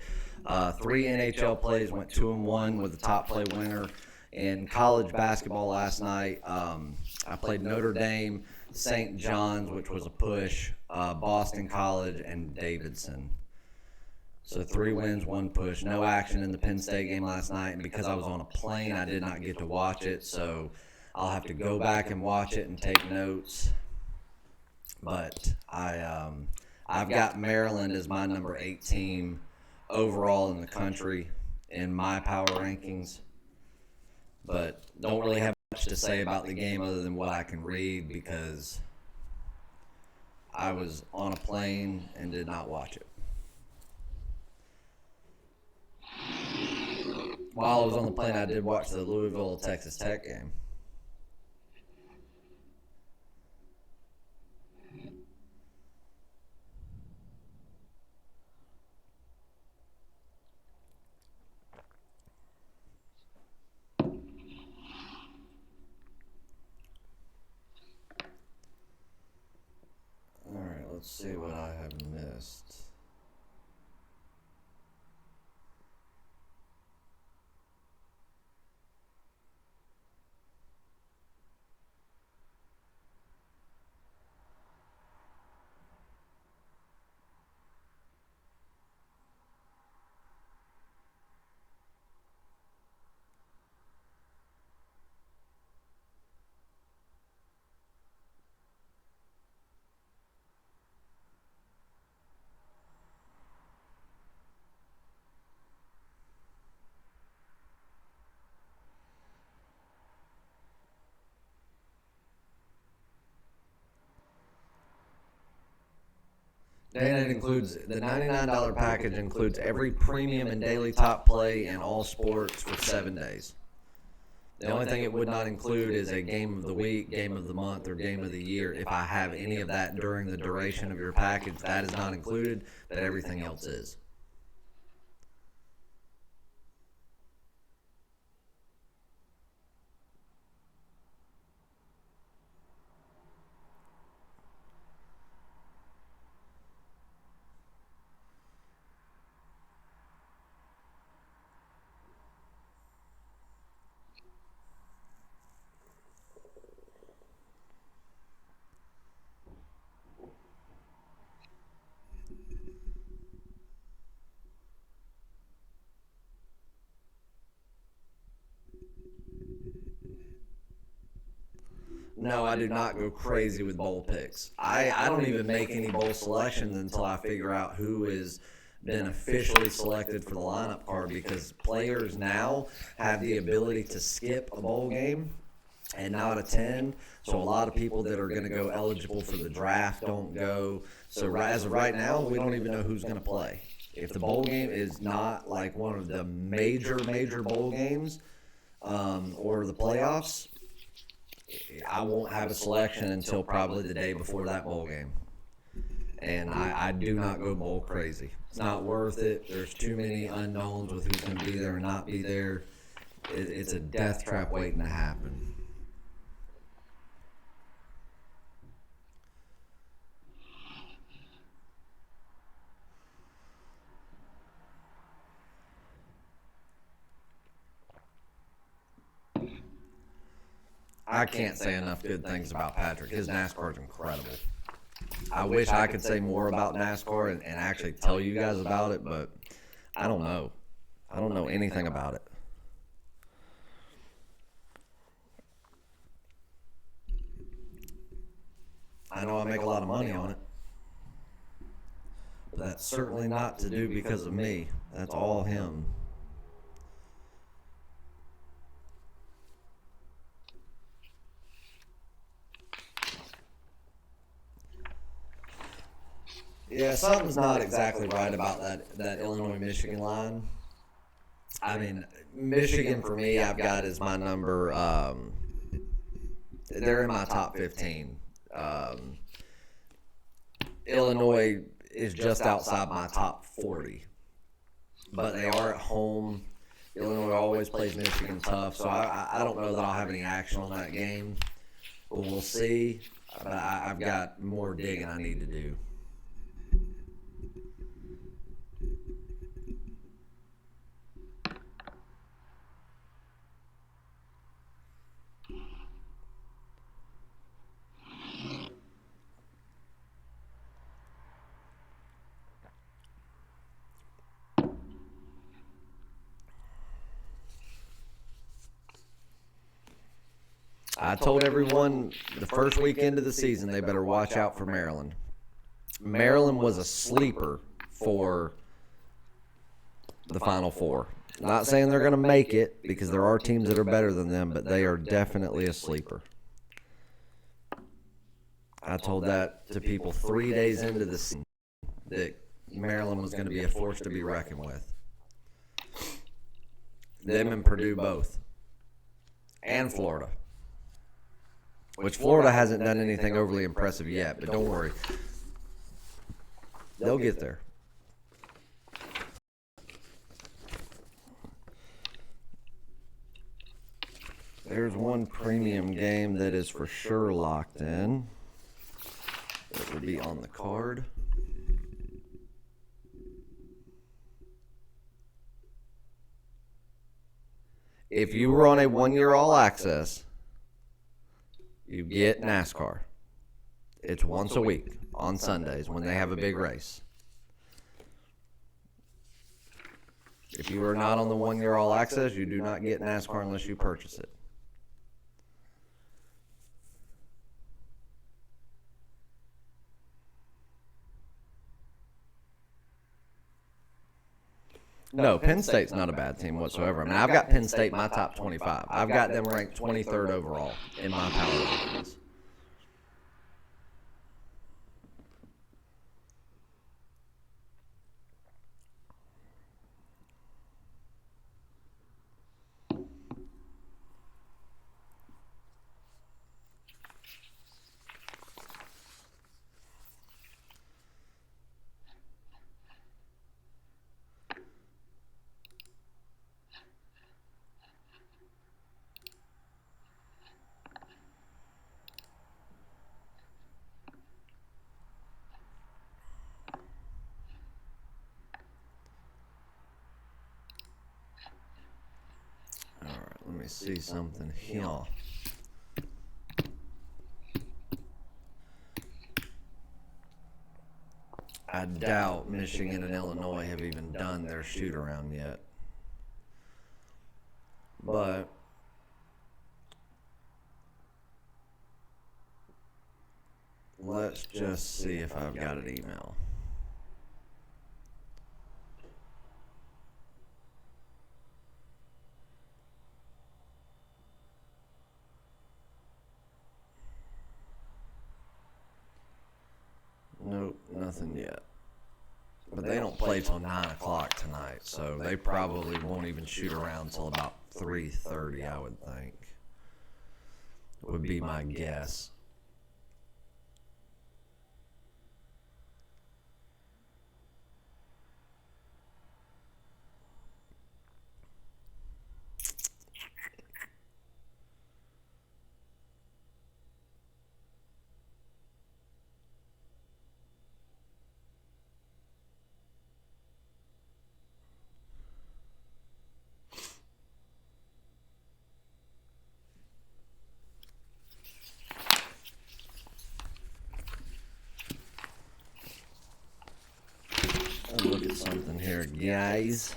3 NHL plays, went 2-1 with the top play winner. In college basketball last night, I played Notre Dame, St. John's, which was a push, Boston College, and Davidson. So 3 wins, 1 push. No action in the Penn State game last night, and because I was on a plane, I did not get to watch it. So I'll have to go back and watch it and take notes. But I've got Maryland as my number 8 team overall in the country in my power rankings. But don't really have much to say about the game other than what I can read because I was on a plane and did not watch it. While I was on the plane, I did watch the Louisville-Texas Tech game. All right, let's see what I have missed. And it includes the $99 package includes every premium and daily top play in all sports for 7 days. The only thing it would not include is a game of the week, game of the month, or game of the year. If I have any of that during the duration of your package, that is not included, but everything else is. No, I do not go crazy with bowl picks. I don't even make any bowl selections until I figure out who has been officially selected for the lineup card because players now have the ability to skip a bowl game and not attend. So a lot of people that are going to go eligible for the draft don't go. So as of right now, we don't even know who's going to play. If the bowl game is not like one of the major bowl games or the playoffs, I won't have a selection until probably the day before that bowl game. And I do not go bowl crazy. It's not worth it. There's too many unknowns with who's going to be there or not be there. It's a death trap waiting to happen. I can't say enough good things about Patrick. His NASCAR is incredible. I wish I could say more about NASCAR and actually tell you guys about it, but I don't know. I don't know anything about it. I know I make a lot of money on it. But that's certainly not to do because of me. That's all him. Yeah, something's not exactly right about that Illinois-Michigan line. I mean, Michigan for me, I've got as my number. They're in my top 15. Illinois is just outside my top 40. But they are at home. Illinois always plays Michigan tough, so I don't know that I'll have any action on that game. But we'll see. But I've got more digging I need to do. I told everyone the first weekend of the season they better watch out for Maryland. Maryland was a sleeper for the Final Four. Not saying they're going to make it because there are teams that are better than them, but they are definitely a sleeper. I told that to people 3 days into the season that Maryland was going to be a force to be reckoned with. Them and Purdue both. And Florida. Which Florida hasn't done anything overly impressive yet, but don't worry. They'll get there. There's one premium game that is for sure locked in. It would be on the card. If you were on a one-year all-access, you get NASCAR. It's once a week on Sundays when they have a big race. If you are not on the one-year all-access, you do not get NASCAR unless you purchase it. No, Penn State's not a bad team whatsoever. I mean, I've got Penn State in my top 25. I've got them ranked 23rd overall in my power rankings. Let me see something here. I doubt Michigan and Illinois have even done their shoot-around yet. But let's just see if I've got an email. Nope, nothing yet. But they don't play till 9 o'clock tonight, so they probably won't even shoot around till about 3:30, I would think. Would be my guess. Look at something here, guys.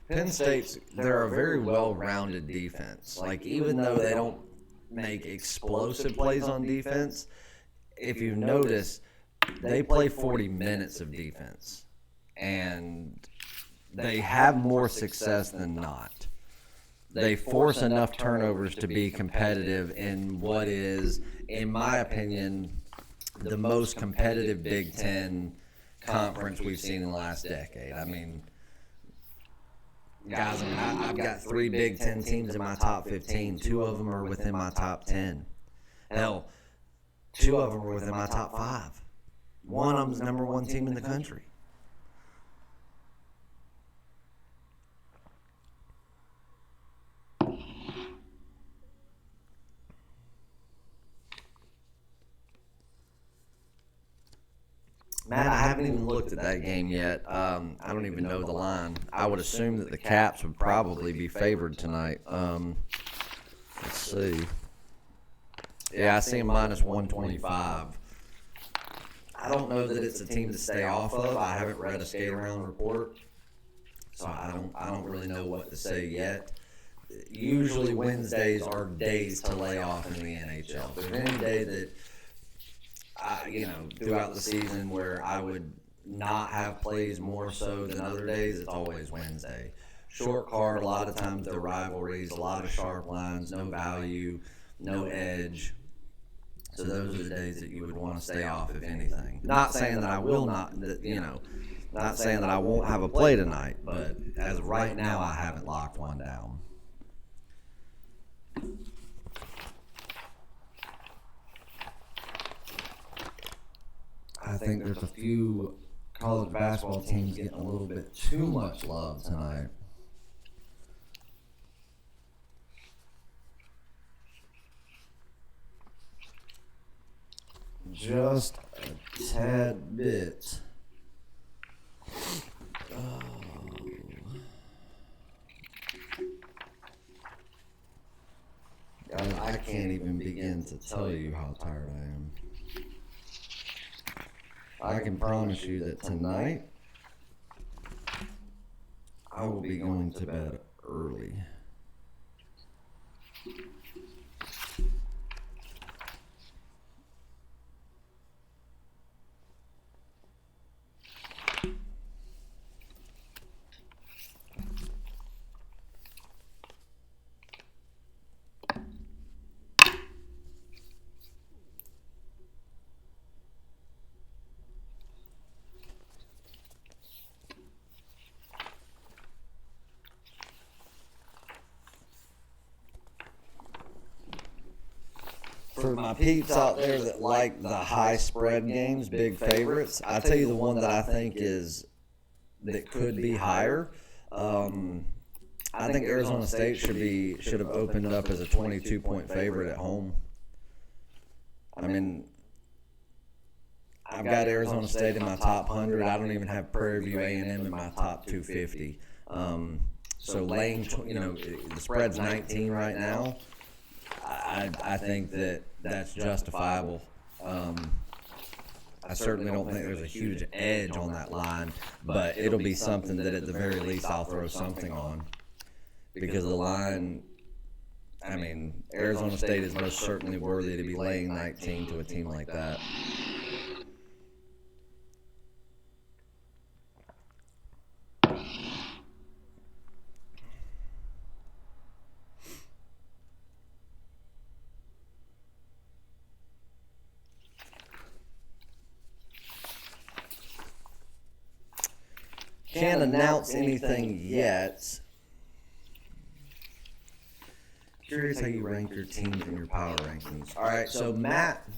Penn State's, they're a very well-rounded defense. Like, even though they don't make explosive plays on defense, if you notice, they play 40 minutes of defense. And they have more success than not. They force enough turnovers to be competitive in what is, in my opinion, the most competitive Big Ten conference we've seen in the last decade. I mean, guys, I've got 3 Big Ten teams in my top 15. 2 of them are within my top 10. Hell, 2 of them are within my top 5. One of them's the number 1 team in the country. Matt, I haven't even looked at that game yet. I don't even know the line. I would assume that the Caps would probably be favored tonight. Let's see. Yeah, I see them minus 125. I don't know that it's a team to stay off of. I haven't read a skate around report, so I don't really know what to say yet. Usually Wednesdays are days to lay off in the NHL. If there's any day that throughout the season where I would not have plays more so than other days, it's always Wednesday. Short card, a lot of times they're rivalries, a lot of sharp lines, no value, no edge. So those are the days that you would want to stay off, if anything. Not saying that I will not, not saying that I won't have a play tonight, but as of right now, I haven't locked one down. I think there's a few college basketball teams getting a little bit too much love tonight. Just a tad bit. Oh. I can't even begin to tell you how tired I am. I can promise you that tonight I will be going to bed early. For my peeps out there that like the high spread games, big favorites, I'll tell you the one that I think that could be higher. I think Arizona State should have opened up as a 22-point favorite at home. I mean, I've got Arizona State in my top 100. I don't even have Prairie View A&M in my top 250. So laying, the spread's 19 right now. I think that's justifiable. I certainly don't think there's a huge edge on that line, but it'll be something that at the very least I'll throw something on. Because the line, I mean, Arizona State is most certainly worthy to be laying 19 to a team like that. Can't announce anything yet. Curious how you rank your teams in your power rankings. All right, so Matt,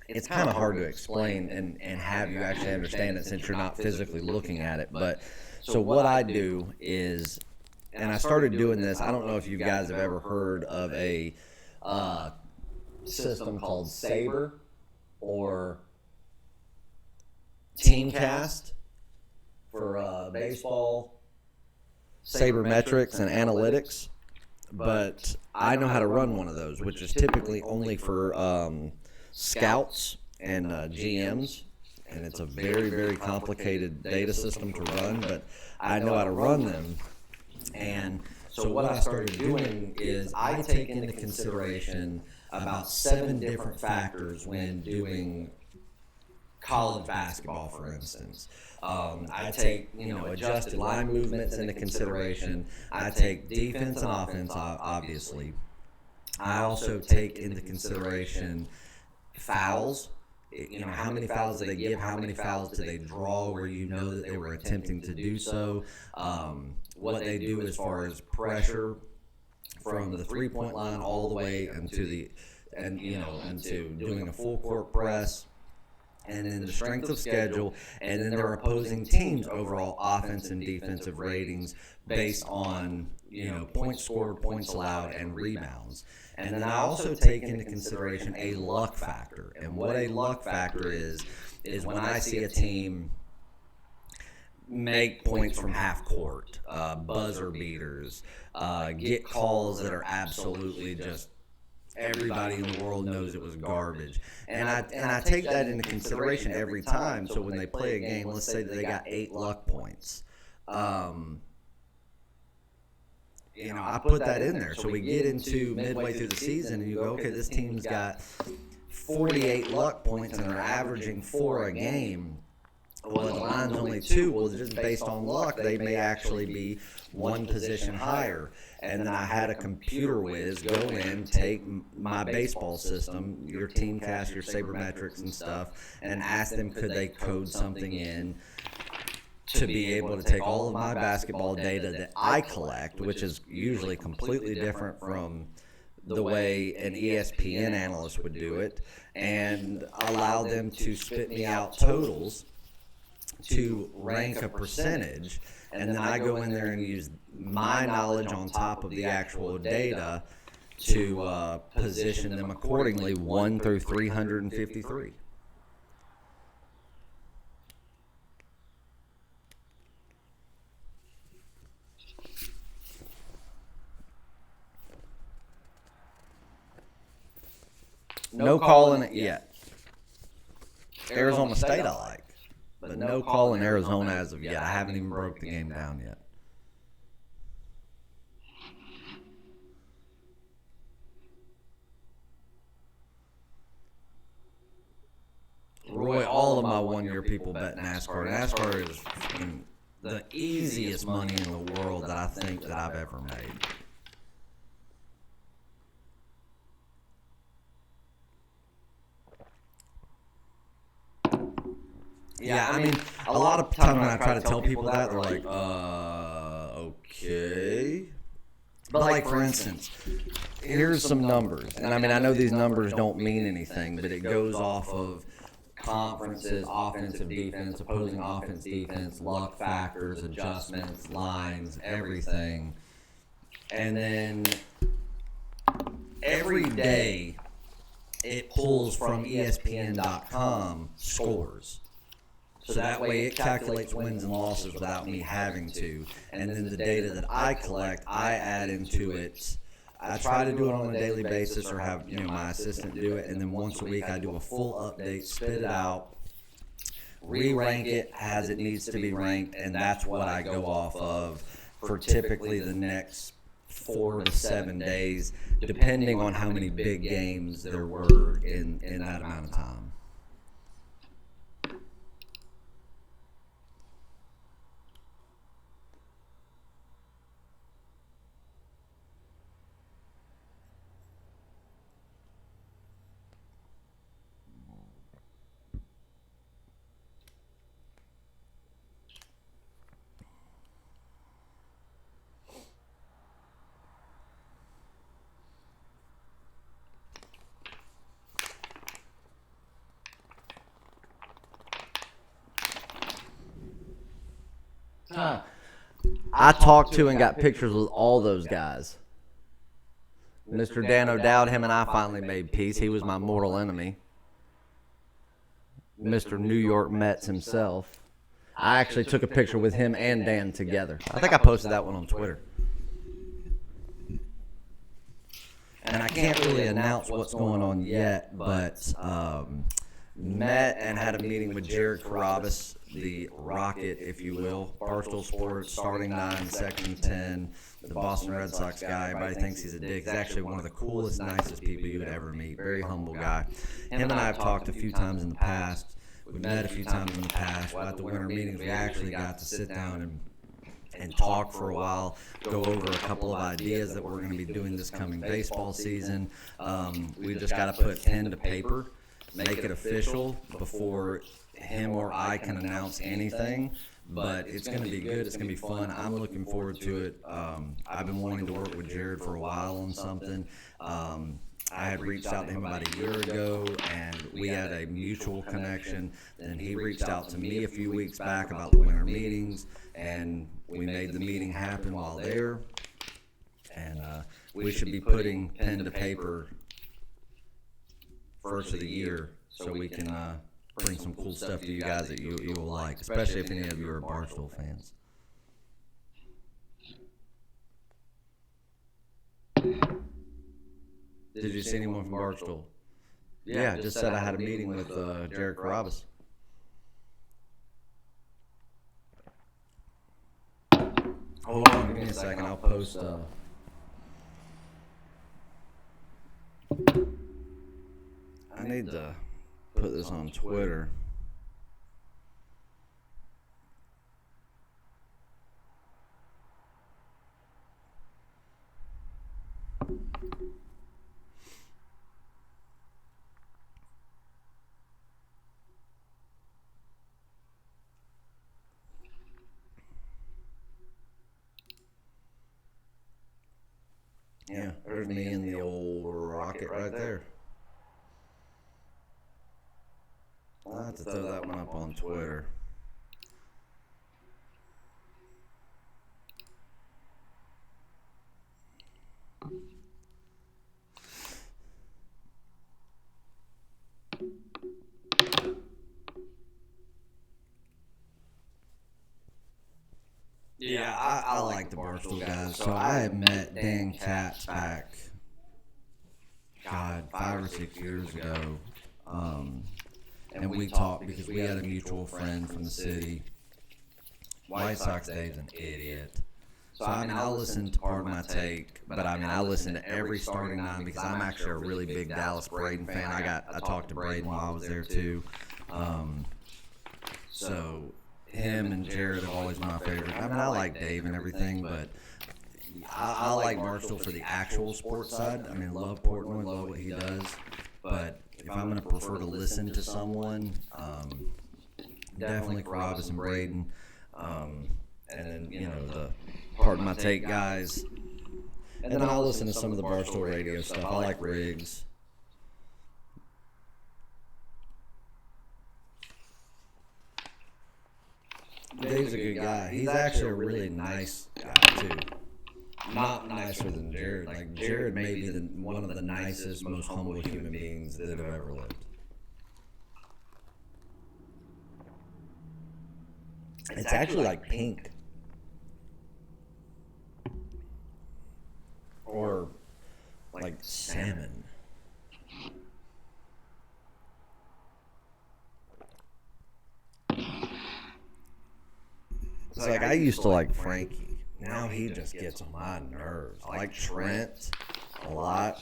it's kind of hard to explain and have you actually understand it since you're not physically looking at it. But so what I do is, and I started doing this, I don't know if you guys have ever heard of a system called Sabre or Teamcast for baseball, sabermetrics and analytics, but I know how to run one of those, which is typically only for scouts and GMs, and it's a very, very complicated data system to run, but I know how to run them, And so what I started doing is I take into consideration about 7 different factors when doing college basketball, for instance. I take, adjusted line movements into consideration. I take defense and offense, obviously. I also take into consideration fouls. How many fouls do they give? How many fouls do they draw where you know that they were attempting to do so? What they do as far as pressure from the 3-point line all the way into doing a full court press, and then the strength of schedule, and then their opposing team's overall offense and defensive ratings based on points scored, points allowed, and rebounds. And then I also take into consideration a luck factor. And what a luck factor is when I see a team make points from half court, buzzer beaters, get calls that are absolutely just everybody in the world knows it was garbage. And I take that into consideration every time. So when they play a game, let's say that they got 8 luck points. I put that in there. So we get into midway through the season and you go, okay, this team's got 48 luck points and they're averaging 4 a game. Well, the line's only 2. Well, just based on luck, they may actually be 1 position higher. And then I had a computer whiz go in, take my baseball system, your TeamCast, your sabermetrics and stuff, and ask them could they code something in to be able to take all of my basketball data that I collect, which is usually completely different from the way an ESPN analyst would do it, and allow them to spit me out totals to rank a percentage, and then I go in there and use my knowledge on top of the actual data to position them accordingly 1 through 353. No calling it yet. Arizona State I like. But no call in Arizona as of yet. I haven't even broke the game down yet. Roy, all of my one-year people bet NASCAR. NASCAR is the easiest money in the world that I think that I've ever made. Yeah, I mean, a lot of times when I try to tell people that, they're like, okay. But like, for instance, here's some numbers. And I mean, I know these numbers don't mean anything, but it goes off of conferences, offensive, defense, opposing offense, defense, luck factors, adjustments, lines, everything. And then every day it pulls from ESPN.com scores. So that way it calculates wins and losses without me having to. And then the data that I collect, I add into it. I try to do it on a daily basis or have my assistant do it. And then once a week I do a full update, spit it out, re-rank it as it needs to be ranked. And that's what I go off of for typically the next 4 to 7 days, depending on how many big games there were in that amount of time. I talked to and got pictures with all those guys. Mr. Dan O'Dowd, him and I finally made peace. He was my mortal enemy. Mr. New York Mets himself. I actually took a picture with him and Dan together. I think I posted that one on Twitter. And I can't really announce what's going on yet, but met and had a meeting with Gerrit Cole, the Rocket, if you will, Barstool Sports, starting 9, section 10, the Boston Red Sox guy. Everybody thinks he's a dick. He's actually one of the coolest, nicest people you would ever meet. Very humble guy. Him and I have talked a few times in the past. We've met a few times in the past. At the winter meetings, we actually got to sit down and talk for a while, go over a couple of ideas that we're going to be doing this coming baseball season. We just got to put pen to paper, make it official before him or I can announce anything. But it's going to be good. It's going to be fun. I'm looking forward to it. I've been wanting to work with Gerrit for a while on something. I had reached out to him about a year ago, and we had a mutual connection. Then he reached out to me a few weeks back about the winter meetings, and we made the meeting happen while there. And we should be putting pen to paper first of the year so we can bring some cool stuff to you guys that you will like, especially if any of you are Barstool fans. Did you see anyone from Barstool? Yeah, just said I had a meeting with Gerrit Cole. Hold on, give me a second. I'll post. I need to put this on Twitter. Yeah, there's me and the old Rocket right there. I'll have to throw that one up on Twitter. Yeah, I like the Barstool guys. So I had met Dan Katz back, God, 5 or 6 years ago. And we talked because we had a mutual friend from the city. White Sox Dave's an idiot. So, I mean, I'll listen to Part of My Take, but I mean, I listen to every starting 9 because I'm actually a really big Dallas Braden fan. I talked to Braden while I was there, too. So him and Gerrit have always been my favorite. I mean, I like Dave and everything, but I like Barstool for the actual sports side. I mean, love Portnoy, love what he does, but if I'm going to prefer to listen to someone, definitely Carabas and Braden, and then, you know, the Part of My Take guys. And then I'll listen to some of the Barstool radio stuff. I like Riggs. Dave's a good guy. He's actually a really nice guy, too. Not nicer than Gerrit. Like, Gerrit may be one of the nicest, most humble human beings that have ever lived. It's actually like pink. Or like salmon. It's like I used to like Frankie. Now he just gets on my nerves. I like Trent a lot.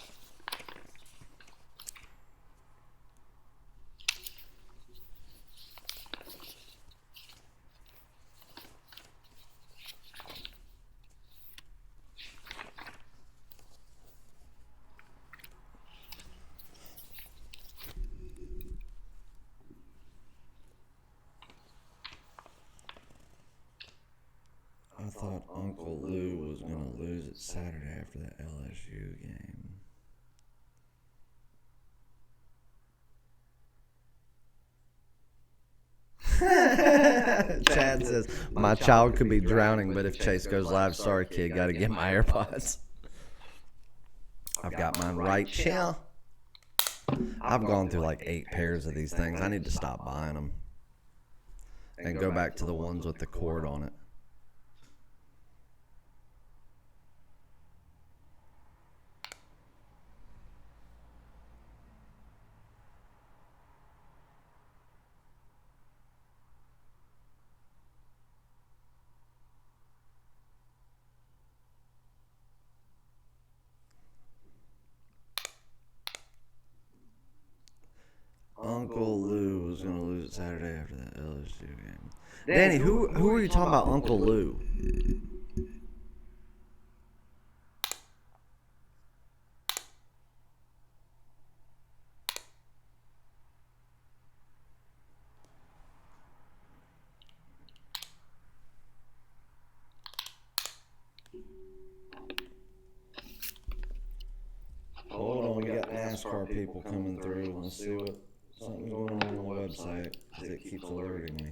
I thought Uncle Lou was going to lose it Saturday after that LSU game. Chad says, my child could be drowning, but if Chase goes live, sorry kid, got to get my AirPods. I've got mine right here. I've gone through like 8 pairs of these things. I need to stop buying them and go back to the ones with the cord on it. was going to lose it Saturday after that LSU game. Danny, who are you talking about, Uncle Lou? Hold on, we got NASCAR people coming through. Let's see what something's going on the website because it keeps alerting me.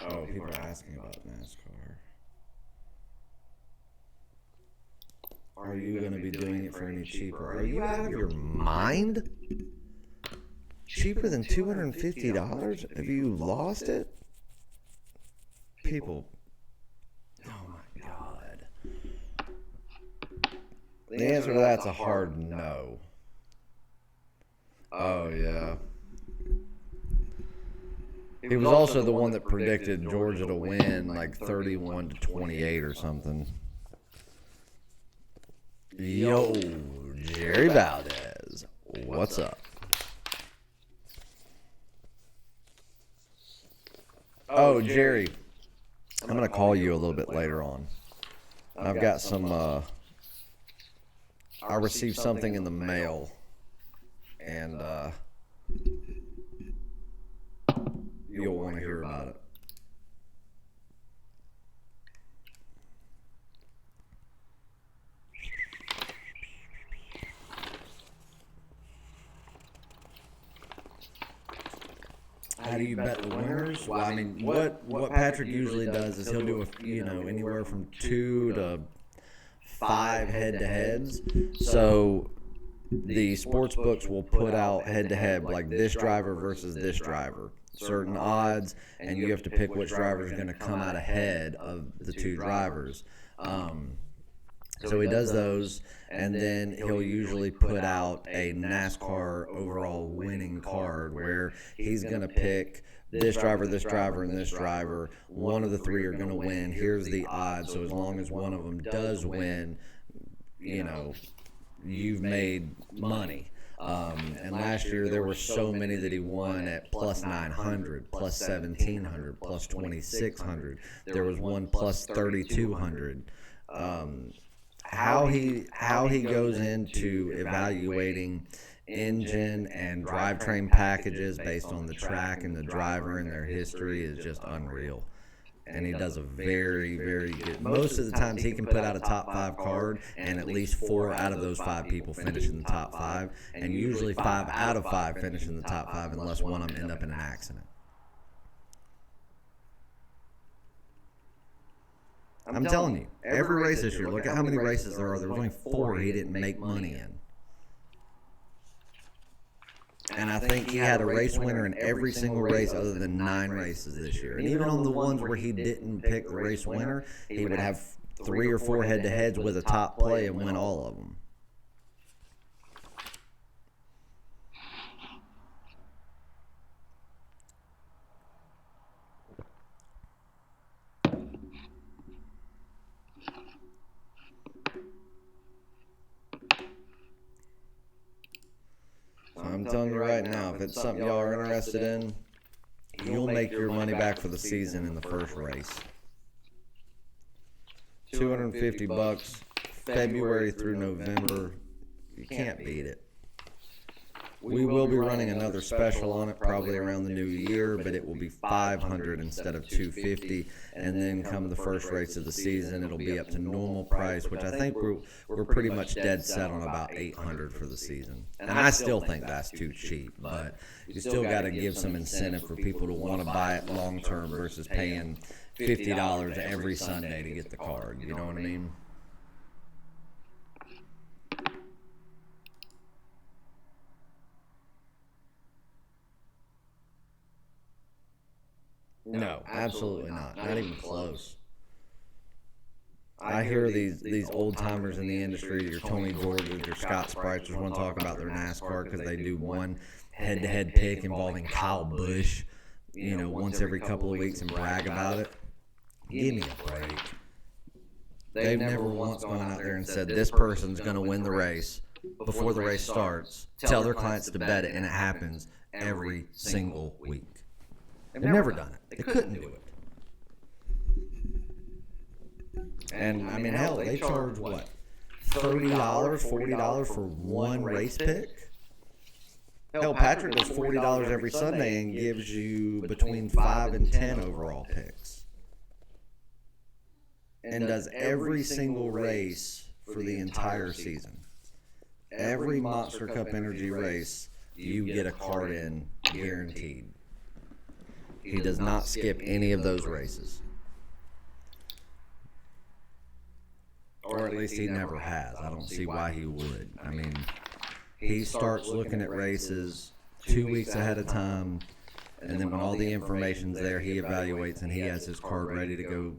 Oh, people are asking about NASCAR. Are you going to be doing it for any cheaper? Are you out of your mind? Cheaper than $250? Have you lost it? People. Oh my God. The answer to that's a hard no. Oh, yeah. He was also the one that predicted Georgia to win like 31-28 or something. Yo, Jerry Valdez. What's up? Oh, Jerry. I'm going to call you a little bit later on. I've got some, I received something in the mail, and you'll want to hear about it. How do you bet the winners? Well, I mean, what Patrick usually does is he'll do anywhere from 2 to 5 head-to-heads. So the sports books will put out head-to-head, like this driver versus this driver, certain odds, and you have to pick which driver is going to come out ahead of the two drivers. So he does those, and then he'll usually put out a NASCAR overall winning card where he's going to pick this driver, and this driver. One of the three are going to win. Here's the odds. So as long as one of them does win, you've made money. And last year there were so many that he won at plus 900, plus 1700, plus 2600. There was one plus 3200. How he goes into evaluating engine and drivetrain packages based on the track and the driver and their history is just unreal. And he does a very, very good. Most of the times he can put out a top 5 card, and at least 4 out of those 5 people finish in the top 5, and usually 5 out of 5 finish in the top 5 unless one of them end up in an accident. I'm telling you, every race this year, look at how many races there are. There was only 4 he didn't make money in. And I think he had a race winner in every single race other than 9 races this year. And even on the ones where he didn't pick the race winner, he would have 3 or 4 head-to-heads with a top play and win all of them. I'm telling you right now, if it's something y'all are interested in, you'll make your money back for the season in the first race. $250, February through November. You can't beat it. We will be running another special on it probably around the new year, but it will be $500 instead of $250. And then come the first race of the season, it'll be up to normal price, which I think we're pretty much dead set on about $800 for the season. And I still think that's too cheap, but you still got to give some incentive for people to want to buy it long term versus paying $50 every Sunday to get the card. You know what I mean? No, absolutely not. Not even close. I hear these old timers in the industry, your Tony Georges, your Scott Sprites, want to talk about their NASCAR because they do one head-to-head pick involving Kyle Busch, once every couple of weeks and brag about it. Give me a break. They've never once gone out there and said, this person's going to win the race before the race starts. Tell their clients to bet it, and it happens every single week. They've never done it. They couldn't do it. And, I mean, hell, they charge, what, $30, $40 for one race pick? Hell, Patrick does $40 every Sunday and gives you between 5 and 10 overall picks. And does every single race for the entire season. Every Monster Cup Energy race, you get a card in guaranteed. He does not skip any of those races. Or at least he never has. I don't see why he would. I mean, he starts looking at races 2 weeks ahead of time, and then when all the information's there, he evaluates and he has his card ready to go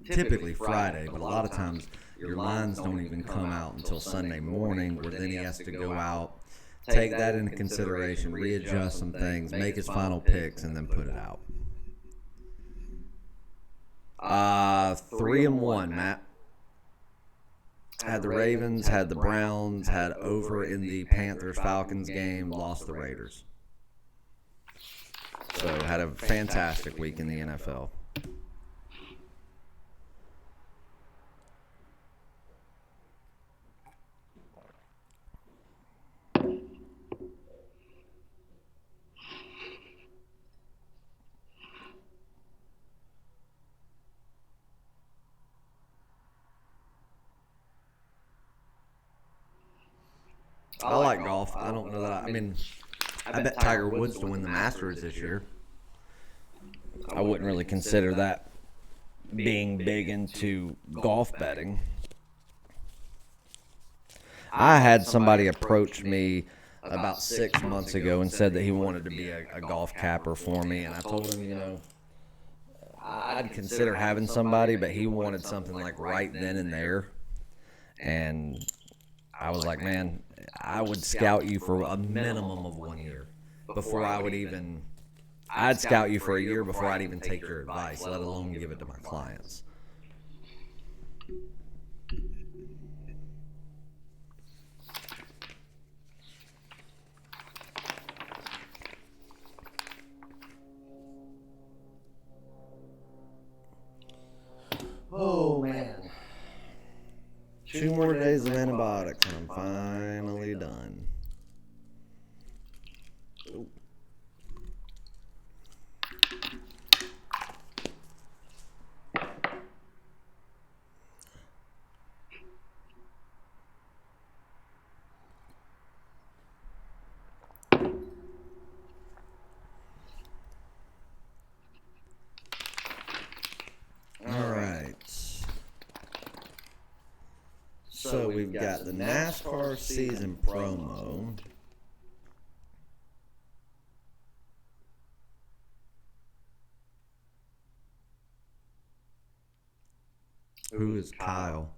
typically Friday, but a lot of times your lines don't even come out until Sunday morning, where then he has to go out, take that into consideration, readjust some things, make his final picks, and then put it out. 3-1, Matt. Had the Ravens, had the Browns, had over in the Panthers-Falcons game, lost the Raiders. So had a fantastic week in the NFL. I like golf. I don't know that I mean, I bet Tiger Woods to win the Masters this year. I wouldn't really consider that being big into golf betting. I had somebody approach me about 6 months ago and said that he wanted to be a golf capper for me, and I told him, you know, I'd consider having somebody, but he wanted something like right then and there. And I was like, man, I would scout you for a minimum of 1 year before I would even, I'd scout you for a year before I'd even take your advice, let alone give it to my clients. Oh, man. 2 more days of antibiotics and I'm finally done. Ooh. So we've got the NASCAR season promo. Who is Kyle?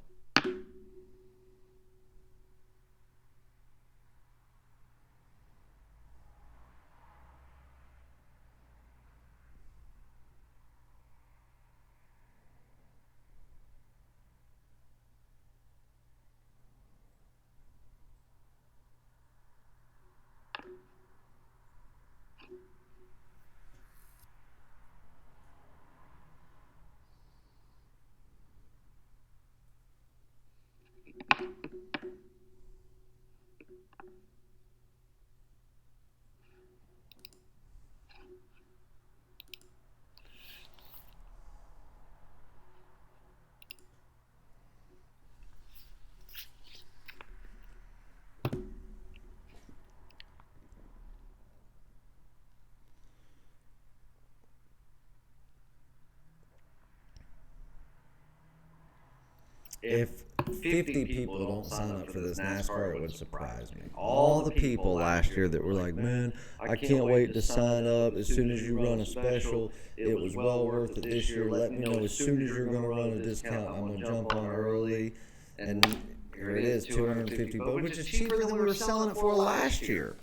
If 50 people don't sign up for this NASCAR, it would surprise me. All the people last year that were like, man, I can't wait to sign up. As soon as you run a special, it was well worth it this year. Let me know as soon as you're going to run a discount. I'm going to jump on early. And here it is, $250, which is cheaper than we were selling it for last year.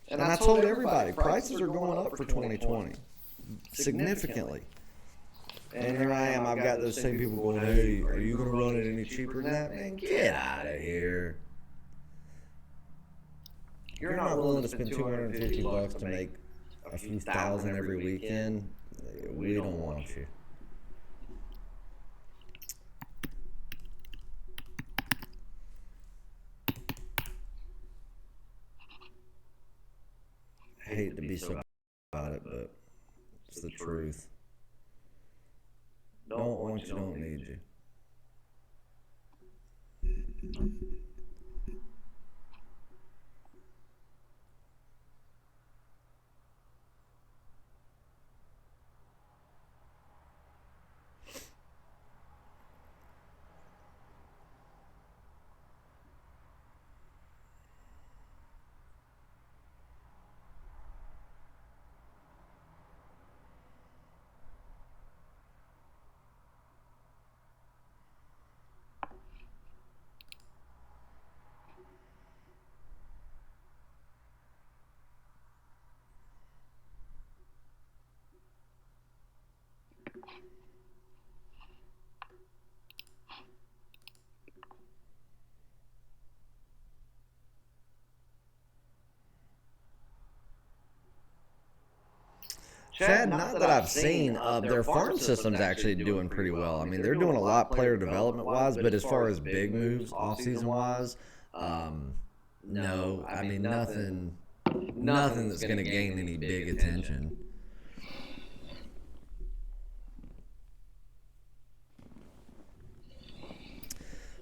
And I told everybody, prices are going up for 2020 significantly. And here I am. I've got those same people going, hey, are you going to run it any cheaper than that? Man, get out of here. You're not willing to spend $250 to make a few thousand every weekend. We don't want you. I hate to be so about it, but it's the truth. Don't want you, don't need you. Chad, not that I've seen, their farm system's actually doing pretty well. I mean, they're doing a lot player development-wise, but as far as big moves off-season-wise, no. I mean, nothing that's going to gain any big attention.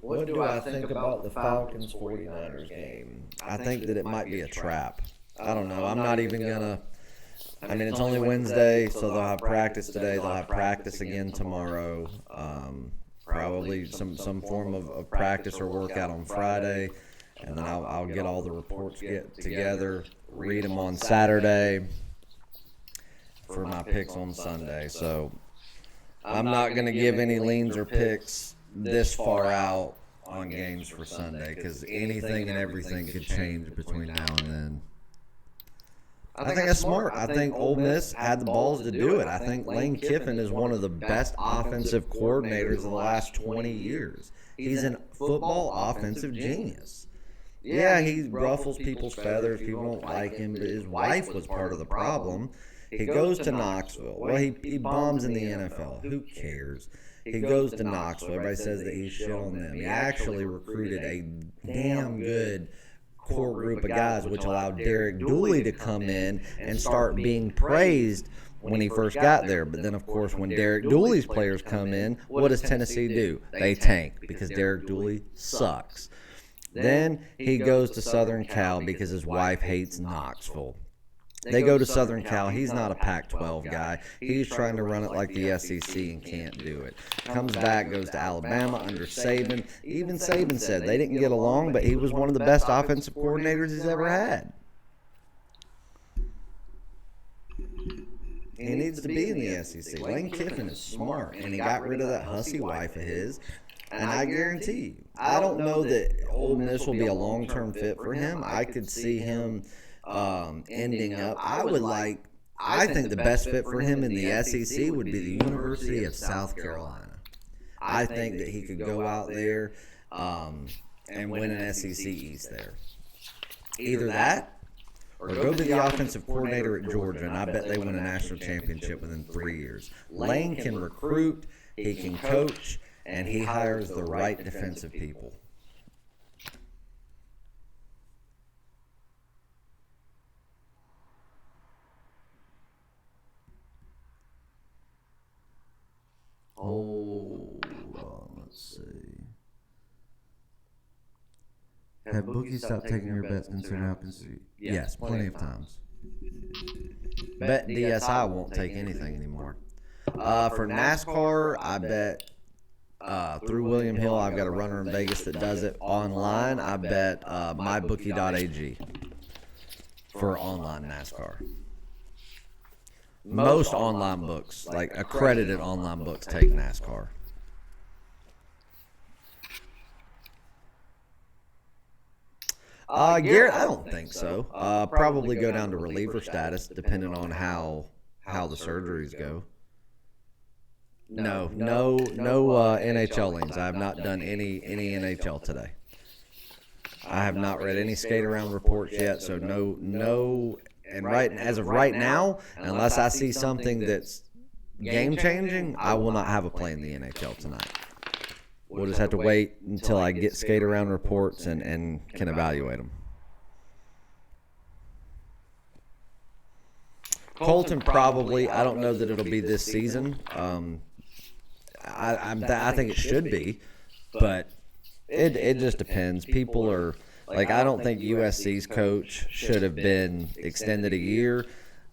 What do I think about the Falcons 49ers game? I think that it might be a trap. I don't know. I'm not even going to. I mean, it's only Wednesday, so they'll have practice today. They'll have practice again tomorrow. Probably some form of practice or workout on Friday. And then I'll get all the reports together, read them on Saturday for my picks on Sunday. So I'm not going to give any leans or picks this far out on games for Sunday because anything and everything could change between now and then. I think that's smart. I think Ole Miss had the balls to do it. I think Lane Kiffin is one of the best offensive coordinators of the last 20 years. He's a football offensive genius. Yeah, he ruffles people's feathers. People don't like him, but his wife was part of the problem. He goes to Knoxville. Well, he bombs in the NFL. Who cares? He goes to Knoxville. Everybody says that he's shit on them. He actually recruited a damn good core group of guys, which allowed Derek Dooley to come in and start being praised when he first got there. But then, of course, when Derek Dooley's players come in, what does Tennessee do? They tank because Derek Dooley sucks. Then he goes to Southern Cal because his wife hates Knoxville. They go to Southern Cal. He's not a Pac-12 guy. He's trying to run it like the SEC and can't do it. Comes back, goes to Alabama under Saban. Even Saban said they didn't get along, but he was one of the best offensive coordinators he's ever had. He needs to be in the SEC. Lane Kiffin is smart, and he got rid of that hussy wife of his. And I guarantee you, I don't know that Ole Miss will be a long-term fit for him. I could see him ending up. I think the best fit for him in the SEC would be the University of South Carolina. I think that he could go out there and win an SEC East there. Either that or go be the offensive coordinator at Georgia, and I bet they win a national championship within 3 years. Lane can recruit, he can coach, and he hires the right defensive people. Hold on, let's see. Have bookies stopped taking your bets considering how conceded? Yes, plenty of times. Bet DSI won't take anything anymore. For NASCAR, I bet through William Hill. I've got a runner in Vegas that does it online. I bet mybookie.ag for online NASCAR. Most online books, like accredited online books, take NASCAR. Gerrit, I don't think so. Probably go down to reliever status, depending on how the surgeries go. No NHL lanes. I have not done any NHL today. I have not read any skate around reports yet, so no. And as of right now, unless I see something that's game changing, I will not have a play in the NHL tonight. We'll just have to wait until I get skate around reports and can evaluate them. Colton probably. I don't know that it'll be this season. I think it should be, but it just depends. People are like, I don't think USC's coach should have been extended a year.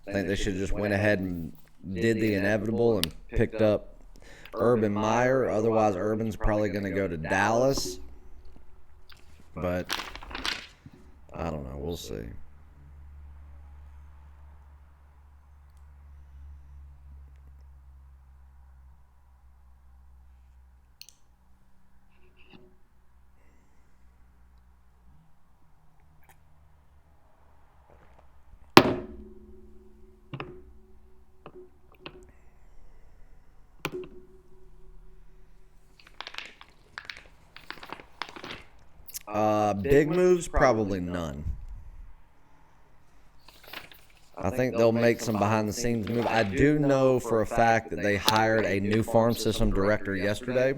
I think they should have just went ahead and did the inevitable and picked up Urban Meyer. Otherwise, Urban's probably going to go to Dallas. But I don't know. We'll see. Big moves, probably none. I think they'll make some behind-the-scenes move. I do know for a fact that they hired a new farm system director yesterday.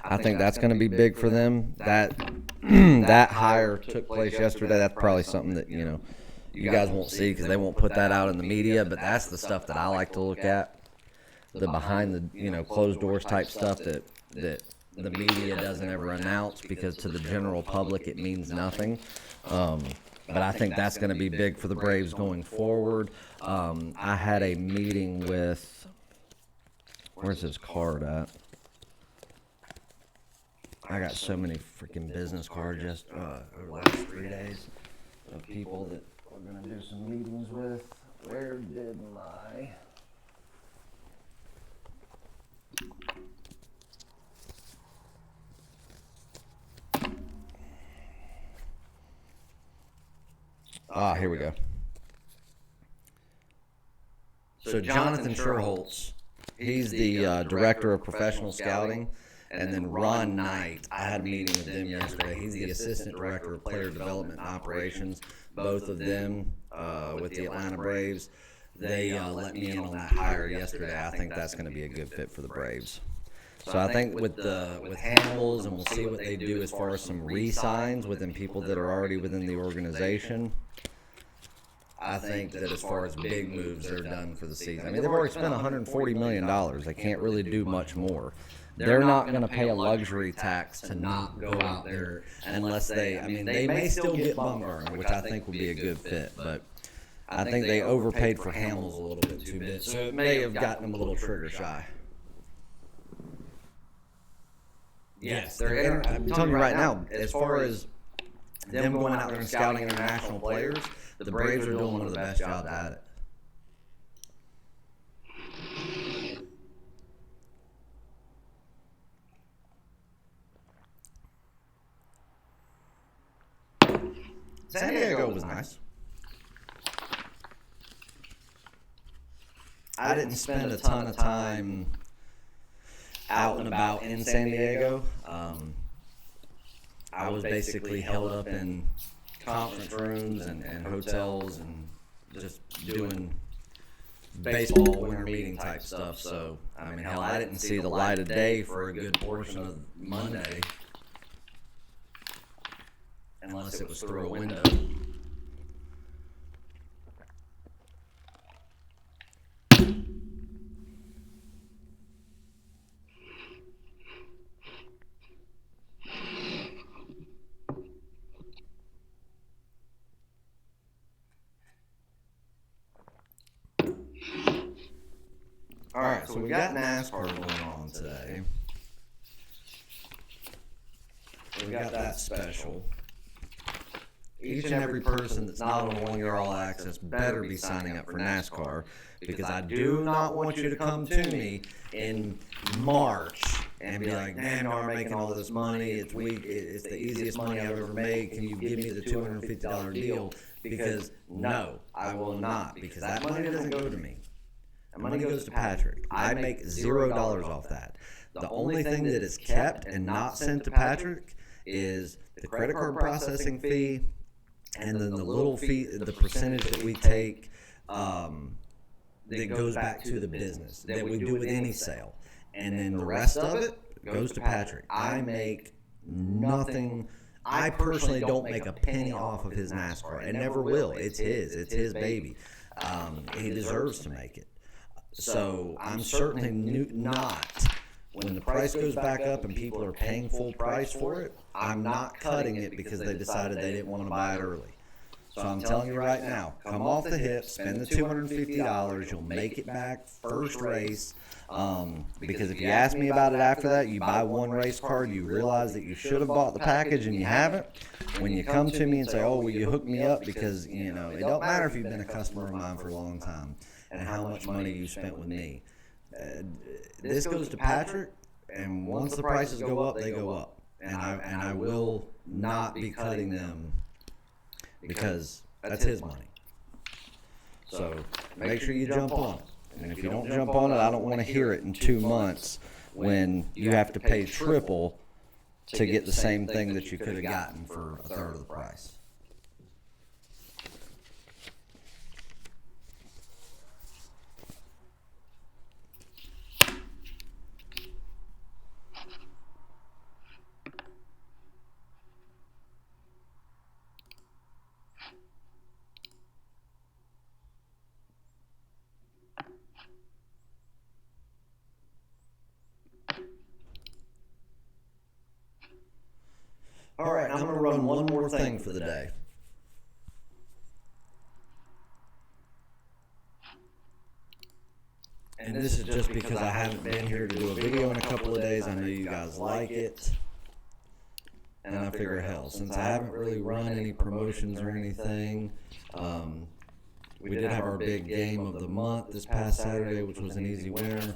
I think that's going to be big for them. That hire took place yesterday. That's probably something that, you guys won't see because they won't put that out in the media, but that's the stuff that I like to look at. The behind the, closed doors type stuff that the media doesn't ever announce because to the general public it means nothing. But I think that's going to be big for the Braves going forward. I had a meeting with, where's his card at? I got so many freaking business cards just over the last 3 days of people that we're going to do some meetings with. Where did my... here we go. So Jonathan Sherholtz, he's the director of professional scouting, and then Ron Knight, I had a meeting with them yesterday. He's the assistant director of player development and operations. Both of them with the Atlanta Braves. They let me in on that hire yesterday. I think that's going to be a good fit for the Braves. So I think with Hamels, and we'll see what they do as far as some re-signs within people that are already within the organization. I think that as far as big moves, they're done for the season. I mean, they've already spent $140 million. They can't really do much more. They're not going to pay a luxury tax to not go out there unless they may still get Bumgarner, which I think would be a good fit. But I think they overpaid for Hamels a little bit too bit. So it may have gotten them a little trigger shy. Yes, I'm telling you right now, as far as them going out there and scouting international players, the Braves are doing one of the best jobs at it. San Diego was nice. I didn't spend a ton of time out and about in San Diego. I was basically held up in conference rooms and hotels and just doing baseball winter meeting type stuff. So, I mean, hell, I didn't see the light of day for a good portion of Monday unless it was through a window. All right, so we got NASCAR going on today. We got that special. Each and every person that's not on 1 year all access better be signing up for NASCAR, because I do not want you to come to me in March and be like, man, I'm making all this money. It's the easiest money I've ever made. Can you give me the $250 deal? Because no, I will not, because that money doesn't go to me. and money goes to Patrick. I make $0 off that. The only thing that is kept and not sent to Patrick is the credit card processing fee, and then the little fee, the percentage that we take that goes back to the business that we do with any sale. And then the rest of it goes to Patrick. I make nothing. I personally don't make a penny off of his NASCAR. I never will. It's his. It's his baby. He deserves to make it. So I'm certainly not. When the price goes back up and people are paying full price for it, I'm not cutting it because they decided they didn't want to buy it early. So I'm telling you right now, come off the hip, spend the $250. You'll make it back first race. Because if you ask me about it after that, you buy one race card, you realize that you should have bought the package and you haven't. When you come to me and say, oh, well, you hooked me up because, it don't matter if you've been a customer of mine for a long time and how much money you spent with me. This goes to Patrick, and once the prices go up, they go up. And I will not be cutting them because that's his money. So make sure you jump on it. And if you don't jump on it, I don't want to hear it in 2 months when you have to pay triple to get the same thing that you could have gotten for a third of the price. All right, I'm going to run one more thing for the day. And this is just because I haven't been here to do a video in a couple of days. I know you guys like it. And I figure, hell, since I haven't really run any promotions or anything, we did have our big game of the month this past Saturday, which was an easy winner.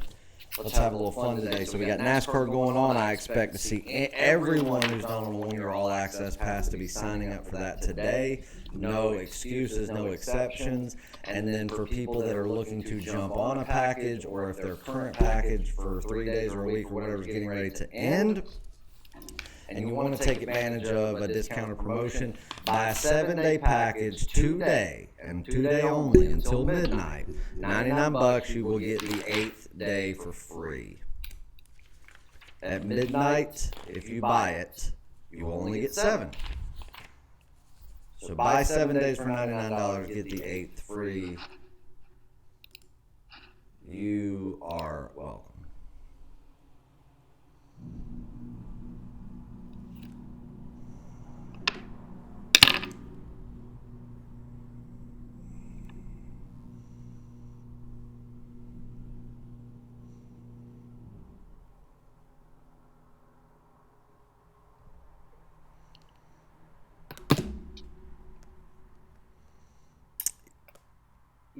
Let's have a little fun today. So we got NASCAR going on. I expect to see everyone who's not on a one-year all-access pass to be signing up for that today. No excuses, no exceptions. And then for people that are looking to jump on a package, or if their current package for 3 days or a week or whatever is getting ready to end, and you want to take advantage of a discounted promotion, buy a 7-day package today, and today only until midnight. $99, you will get the 8th day for free. At midnight, if you buy it, you will only get 7. So buy 7 days for $99, get the 8th free. You are welcome.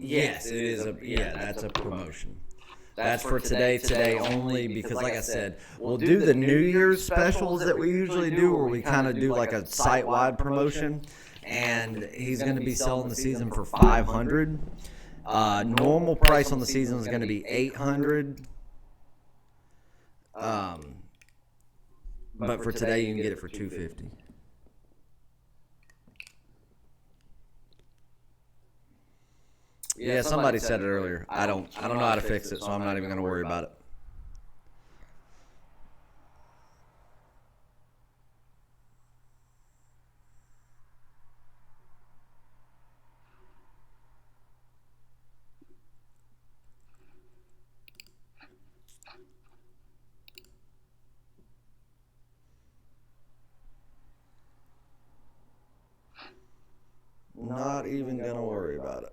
Yes, it is that's a promotion. That's for today only, because like I said, we'll do the New Year's specials that we usually do, where we kind of do like a site-wide promotion, and he's going to be selling the season for $500. Normal price on the season is going to be $800. But for today, you can get it for $250. Yeah, somebody said it earlier. I don't know how to fix it, so I'm not even going to worry about it. Not even going to worry about it.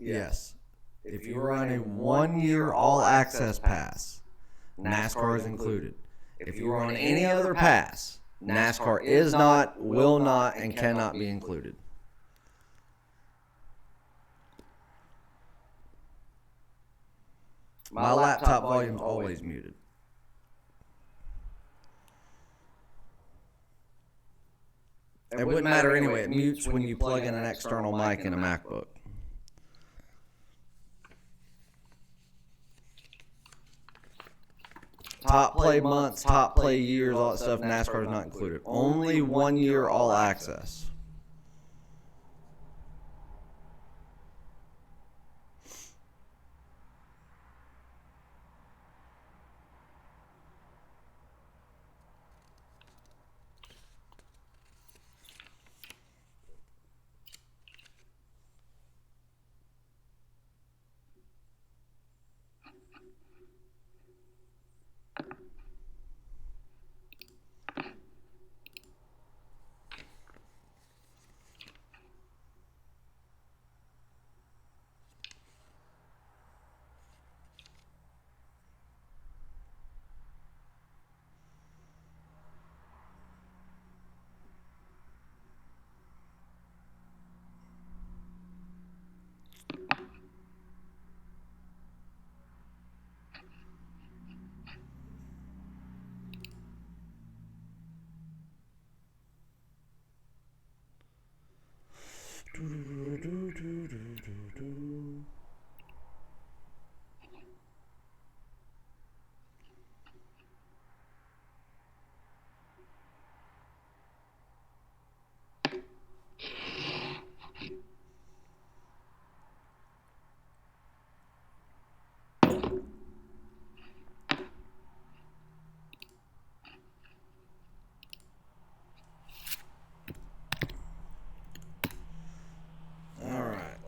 Yes. If you run a 1-year all-access pass, NASCAR is included. If you run any other pass, NASCAR is not, will not, and cannot be included. My laptop volume is always muted. It wouldn't matter anyway. It mutes when you plug in an external mic in a MacBook. Top play months, top play years, all that stuff, NASCAR is not included. Only 1 year all access.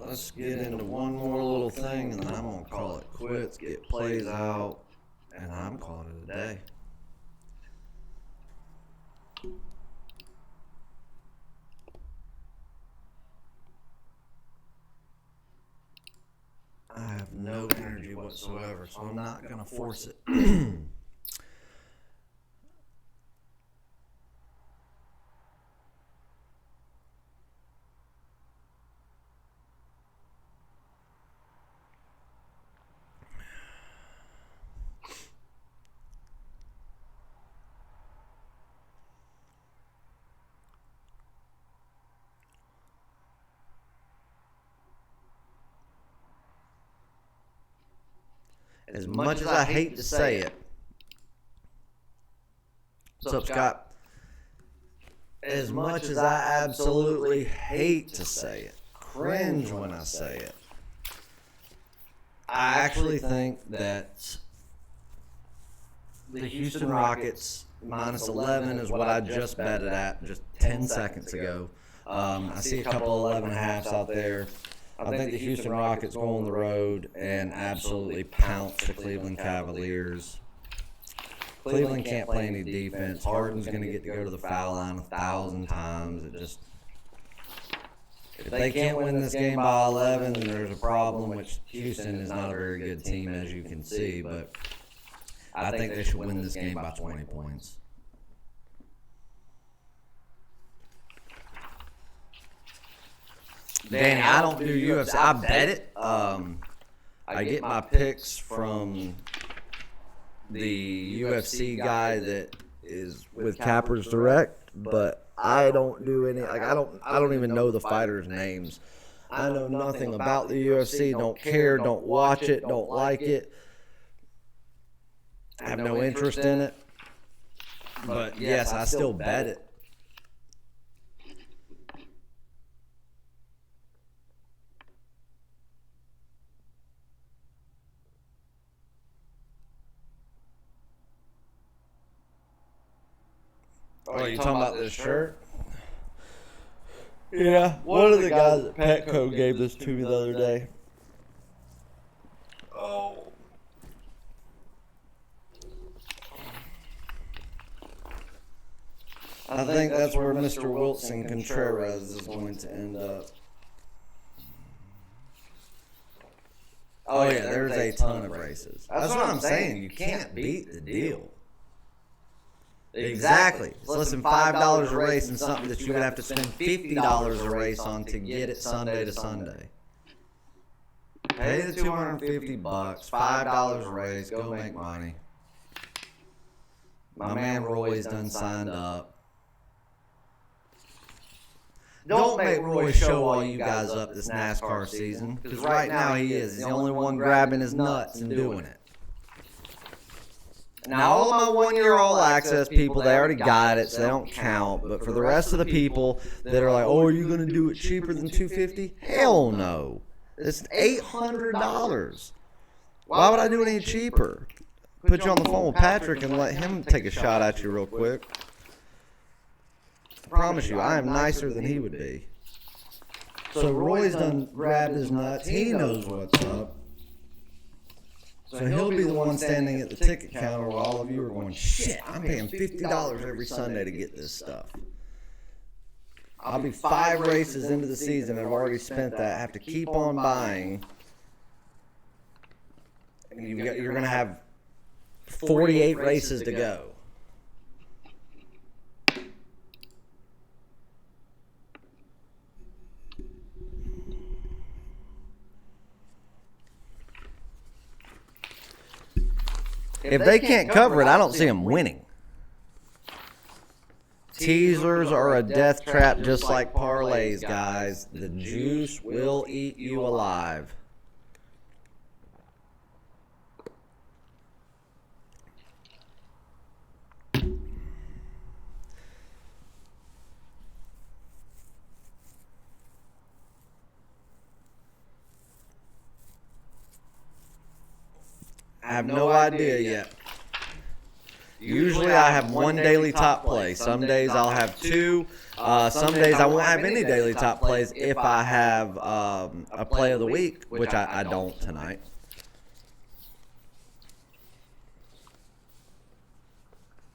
Let's get into one more little thing, and then I'm going to call it quits, get plays out, and I'm calling it a day. I have no energy whatsoever, so I'm not going to force it. As much as I hate to say it, what's up, Scott? As much as I absolutely hate to say it, cringe when I say it, I actually think that the Houston Rockets minus 11 is what I just betted at just 10 seconds ago. I see a couple of 11.5s out there. I think the Houston Rockets go on the road and absolutely pounce the Cleveland Cavaliers. Cleveland can't play any defense. Harden's going to get to go to the foul line 1,000 times. If they can't win this game by 11, then there's a problem, which Houston is not a very good team, as you can see. But I think they should win this game by 20 points. Danny, I don't do UFC. I bet it. I get my picks from the UFC guy that is with Cappers Direct, but I don't do any. Like I don't even know the fighters' names. I know nothing about the UFC. Don't care. Don't watch it. Don't like it. I have no interest in it. But yes, I still bet it. Oh, you talking about this shirt? Yeah. One of the guys at Petco gave this to me the other day. Oh. I think that's where Mr. Wilson Contreras is going to end up. Oh, yeah, there's a ton of races. That's what I'm saying. You can't beat the deal. Exactly. It's less than $5 a race and something that you would have to spend $50 a race on to get it Sunday to Sunday. Pay the $250, $5 a race, go make money. My man Roy's done signed up. Don't make Roy show all you guys up this NASCAR season, because right now he is. He's the only one grabbing his nuts and doing it. Now, all of my one-year all-access people, they already got it, so they don't count. But for the rest of the people that are like, oh, are you going to do it cheaper than $250? Hell no. It's $800. Why would I do it any cheaper? Put you on the phone with Patrick and let him take a shot at you real quick. I promise you, I am nicer than he would be. So Roy's done grabbed his nuts. He knows what's up. So he'll be the one standing at the ticket counter while all of you are going, shit, I'm paying $50 every Sunday to get this stuff. I'll be 5 races into the season and I've already spent that. I have to keep on buying. And you're going to have 48 races to go. If they can't cover it, I don't see them winning. Teasers are a death trap just like parlays, guys. The juice will eat you alive. I have no idea yet. Usually I have one daily top play. Some days I'll have 2. Some days I won't have any daily top plays if I have a play of the week, which I don't tonight.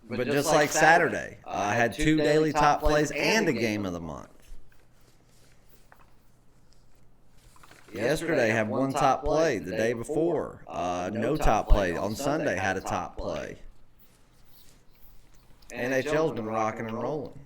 But just like Saturday, I had 2 daily top plays and a game of the month. Yesterday had 1 top play. The day before, no top play. On Sunday had a top play. NHL's been rocking and rolling.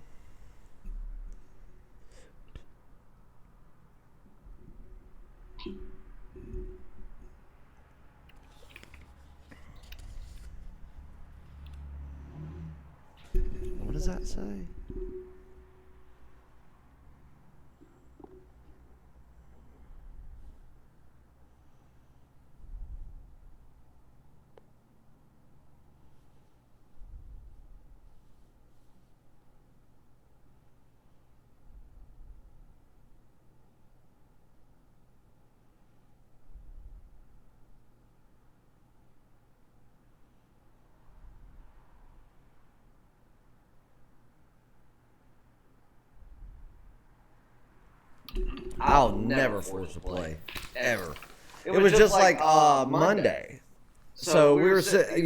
What does that say? I'll never force a play, ever. It was just like Monday. So we were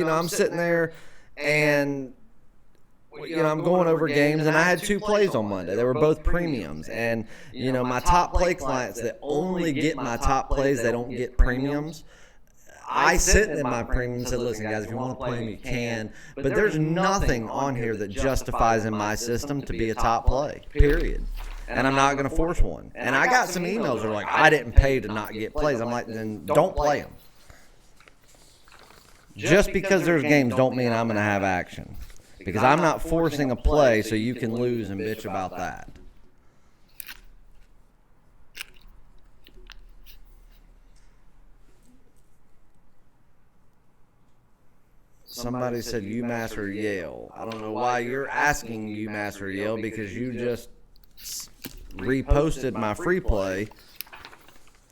I'm sitting there, and I'm going over games, and I had 2 plays on Monday. They were both premiums, and my top play clients that only get my top plays, they don't get premiums. I sit in my premium and said, listen, guys, if you want to play me, you can. But there's nothing on here that justifies in my system to be a top play, period. And I'm not going to force one. And I got some emails that are like, I didn't pay to not get plays. I'm like, then don't play them. Just because there's games don't mean I'm going to have action. Because I'm not forcing a play so you can lose and bitch about that. Somebody said UMass or Yale. I don't know why you're asking UMass or Yale, because you just reposted my free play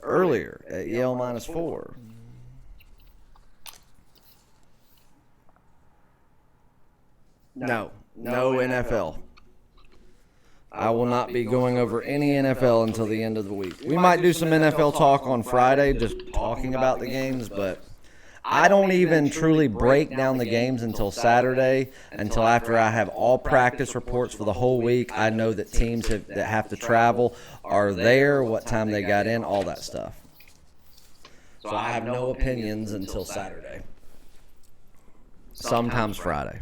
earlier at Yale -4. No NFL. I will not be going over any NFL until the end of the week. We might do some NFL talk on Friday, just talking about the games, but I don't even truly break down the games until Saturday, until after I have all practice reports for the whole week. I know that teams that have to travel are there, what time they got in, all that stuff. So I have no opinions until Saturday. Sometimes Friday.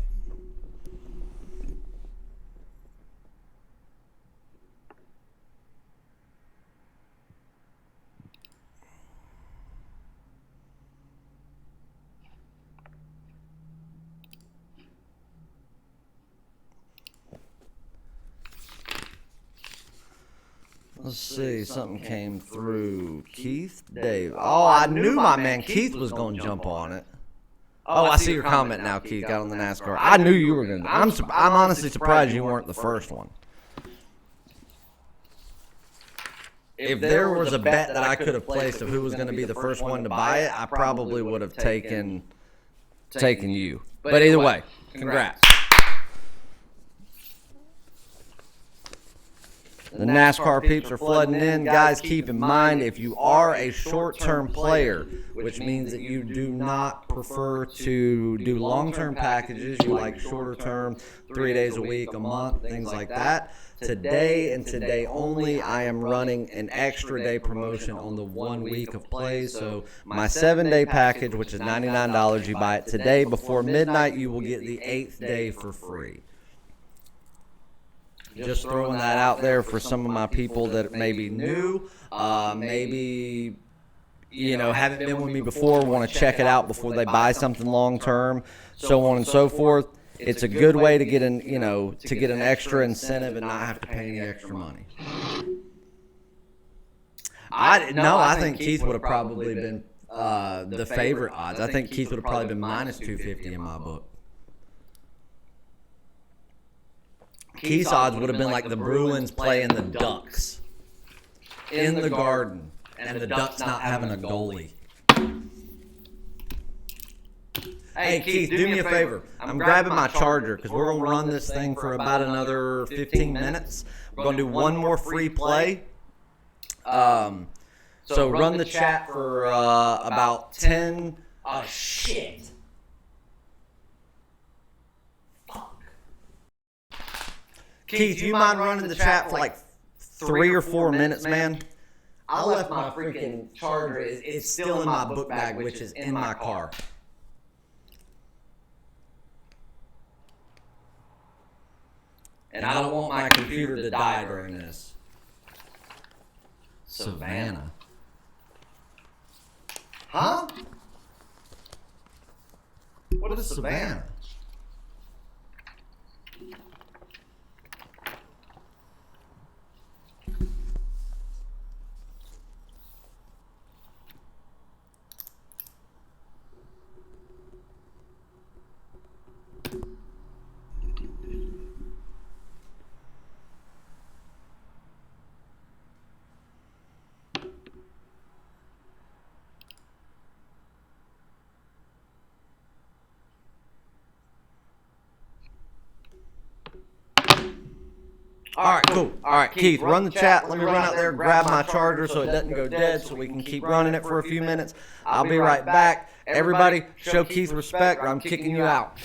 Let's see, something came through. Keith, Dave. Oh, I knew my man Keith was going to jump on it. Oh, I see your comment now, Keith. Got on the NASCAR. I knew you were going to. I'm honestly surprised you weren't the first one. If there was a bet that I could have placed of who was going to be the first one to buy it, I probably would have taken you. But either way, congrats. The NASCAR peeps are flooding in. Guys, keep in mind, if you are a short-term player, which means that you do not prefer to do long-term packages, you like shorter-term, 3 days a week, a month, things like that, today and today only, I am running an extra day promotion on the 1 week of plays. So my 7-day package, which is $99, you buy it today. Before midnight, you will get the 8th day for free. Just throwing that out there for some of my people that may be new, maybe, haven't been with me before, want to check it out before they buy something long term, so on and so forth. It's a good way to get an extra incentive and not have to pay any extra money. I think Keith would have probably been the favorite odds. I think Keith would have probably been minus 250 in my book. Keith's odds would have been like the Bruins playing the Ducks in the Garden, and the Ducks not having a goalie. Hey, Keith, do me a favor. I'm grabbing my charger because we're going to run this thing for about another 15 minutes. We're going to do one more free play. So run the chat for about 10. Oh, shit. Keith, you mind running the chat for like 3 or 4 minutes, man? I left my freaking charger. It's still in my book bag, which is in my car. And I don't want my computer to die during this. Savannah. Huh? What is Savannah? All right, cool. All right, Keith, run the chat. Let me run out there, grab my charger so it doesn't go dead so we can keep running it for a few minutes. I'll be right back. Everybody, show Keith respect or I'm kicking you out.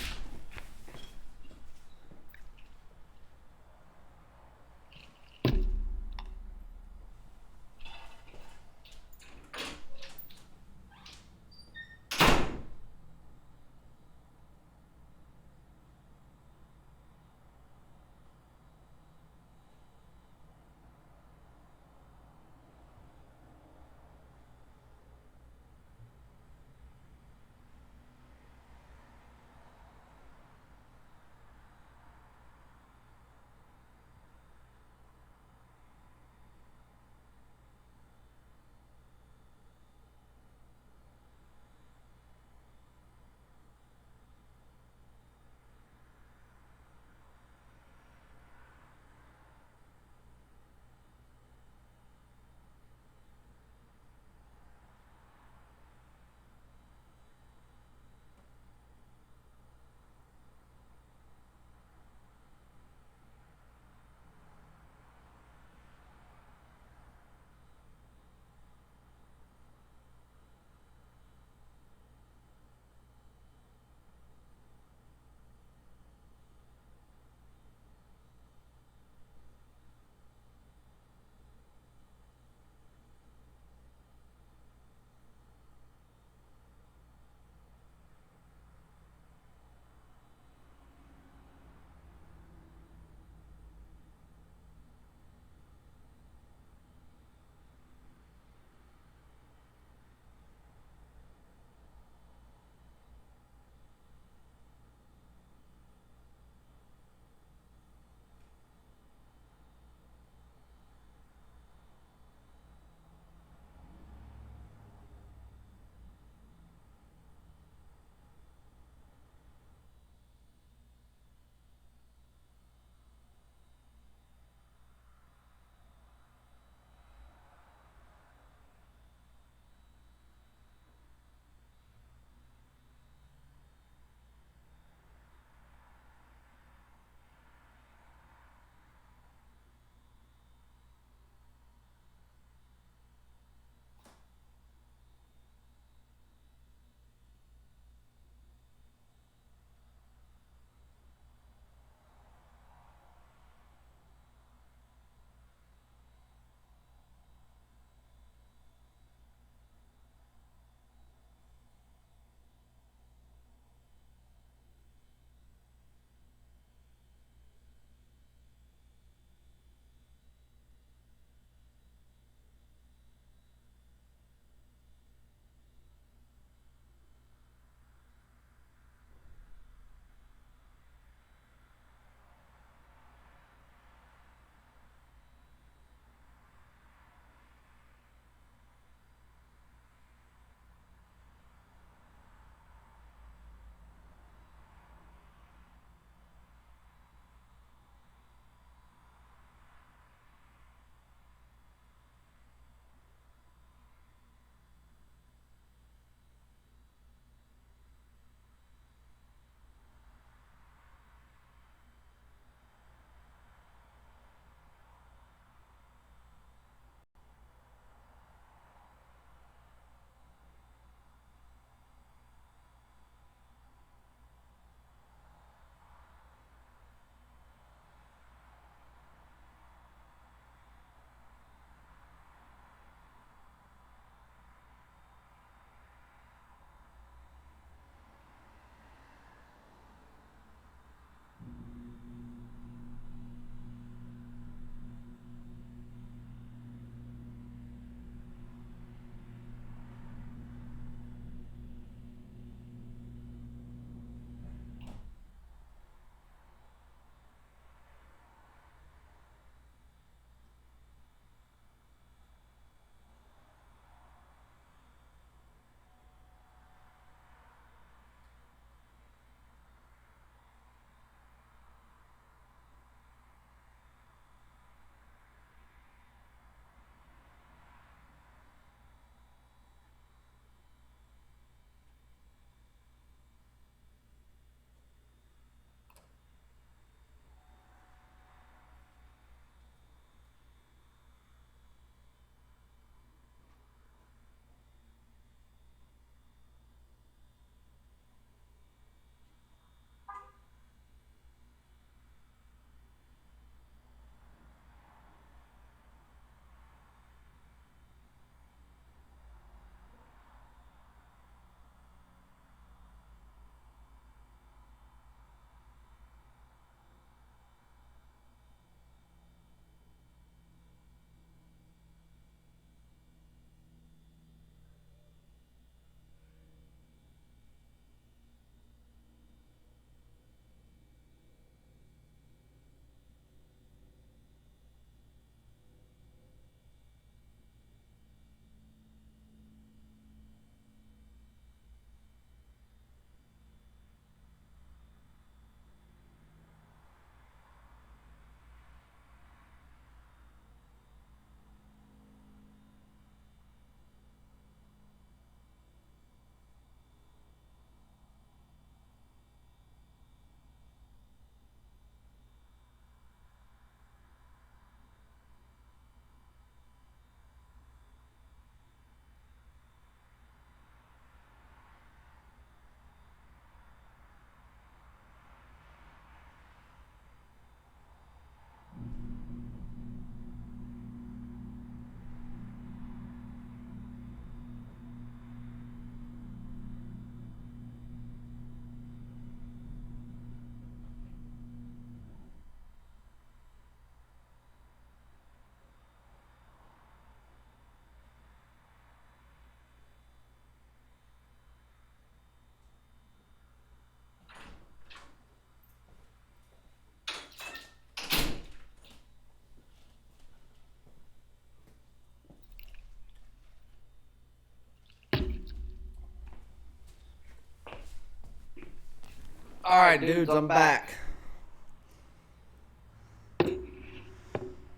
All right, dudes, I'm back.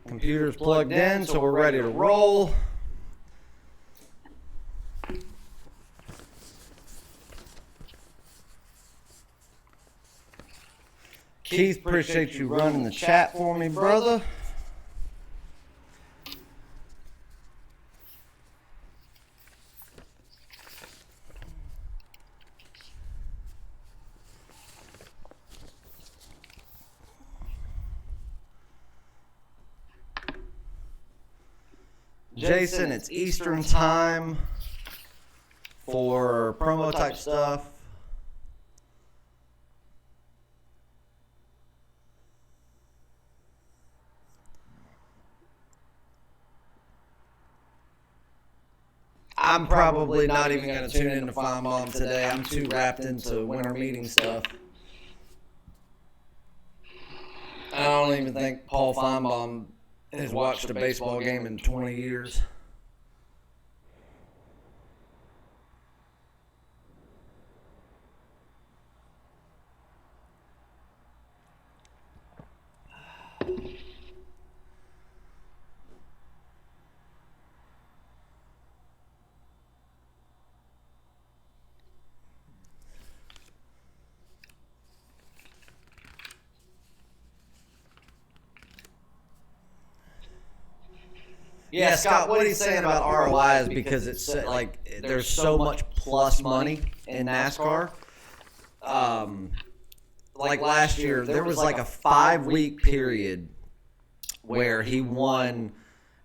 Computer's plugged in, so we're ready to roll. Keith, appreciate you running the chat for me, brother. Jason, it's Eastern time for promo type stuff. I'm probably not even going to tune into Feinbaum today. I'm too wrapped into winter meeting stuff. I don't even think Paul Feinbaum has watched a baseball game in 20 years. Yeah, Scott, what he's saying about ROI is because it's like there's so much plus money in NASCAR. Like last year, there was like a 5-week period where he won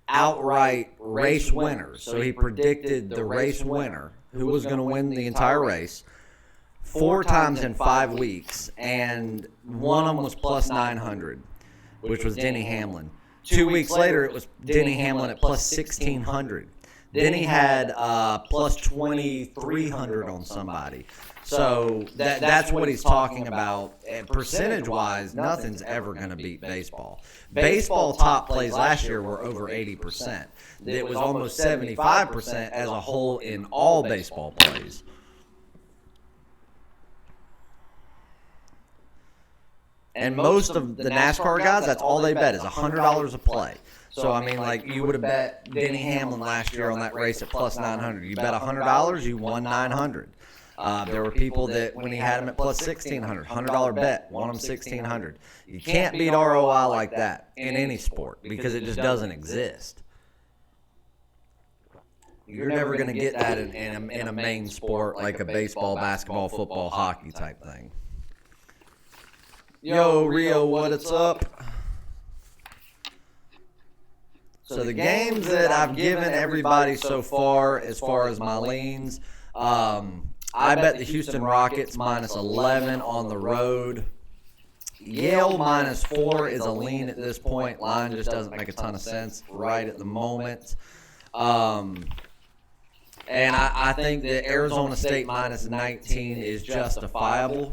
outright race winners. So he predicted the race winner, who was going to win the entire race, 4 times in 5 weeks, and one of them was plus 900, which was Denny Hamlin. 2 weeks later, it was Denny Hamlin at plus 1,600. Then he had plus 2,300 on somebody. So that's what he's talking about. And percentage-wise, nothing's ever going to beat baseball. Baseball top plays last year were over 80%. It was almost 75% as a whole in all baseball plays. And most of the NASCAR guys, that's all they bet is $100 a play. So, I mean, like, you would have bet Denny Hamlin last year on that race at plus 900. You bet $100, you won 900. There were people that, when he had him at plus 1,600, $100 bet, won him 1,600. You can't beat ROI like that in any sport because it just doesn't exist. You're never going to get that in a main sport like a baseball, basketball, football, hockey type thing. Yo, Rio, what's up? So the games that I've given everybody so far as my leans, I bet the Houston Rockets minus 11 on the road. Yale minus 4 is a lean at this point. Line just doesn't make a ton of sense right at the moment. And I think that Arizona State minus 19 is justifiable.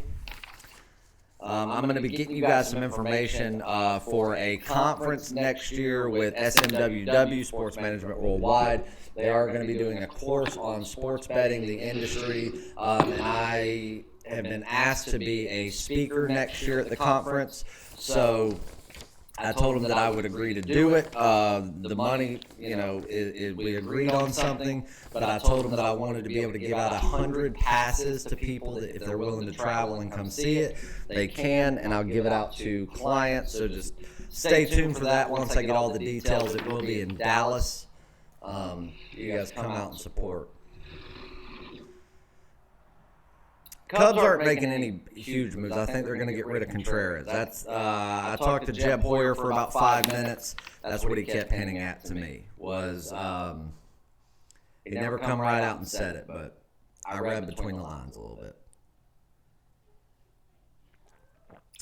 I'm going to be getting you guys some information for a conference next year with SMWW, Sports Management Worldwide. They are going to be doing a course on sports betting, the industry, and I have been asked to be a speaker next year at the conference. So I told them that I would agree to do it. The money, we agreed on something, but I told them that I wanted to be able to give out 100 passes to people that if they're willing to travel and come see it, they can, and I'll give it out to clients. So just stay tuned for that. Once I get all the details, it will be in Dallas. You guys come out and support. Cubs aren't making any huge moves. I think they're going to get rid of Contreras. I talked to Jeb Hoyer for about 5 minutes. That's what he kept hinting at to me was he never come right out and said it, but I read between the lines a little bit.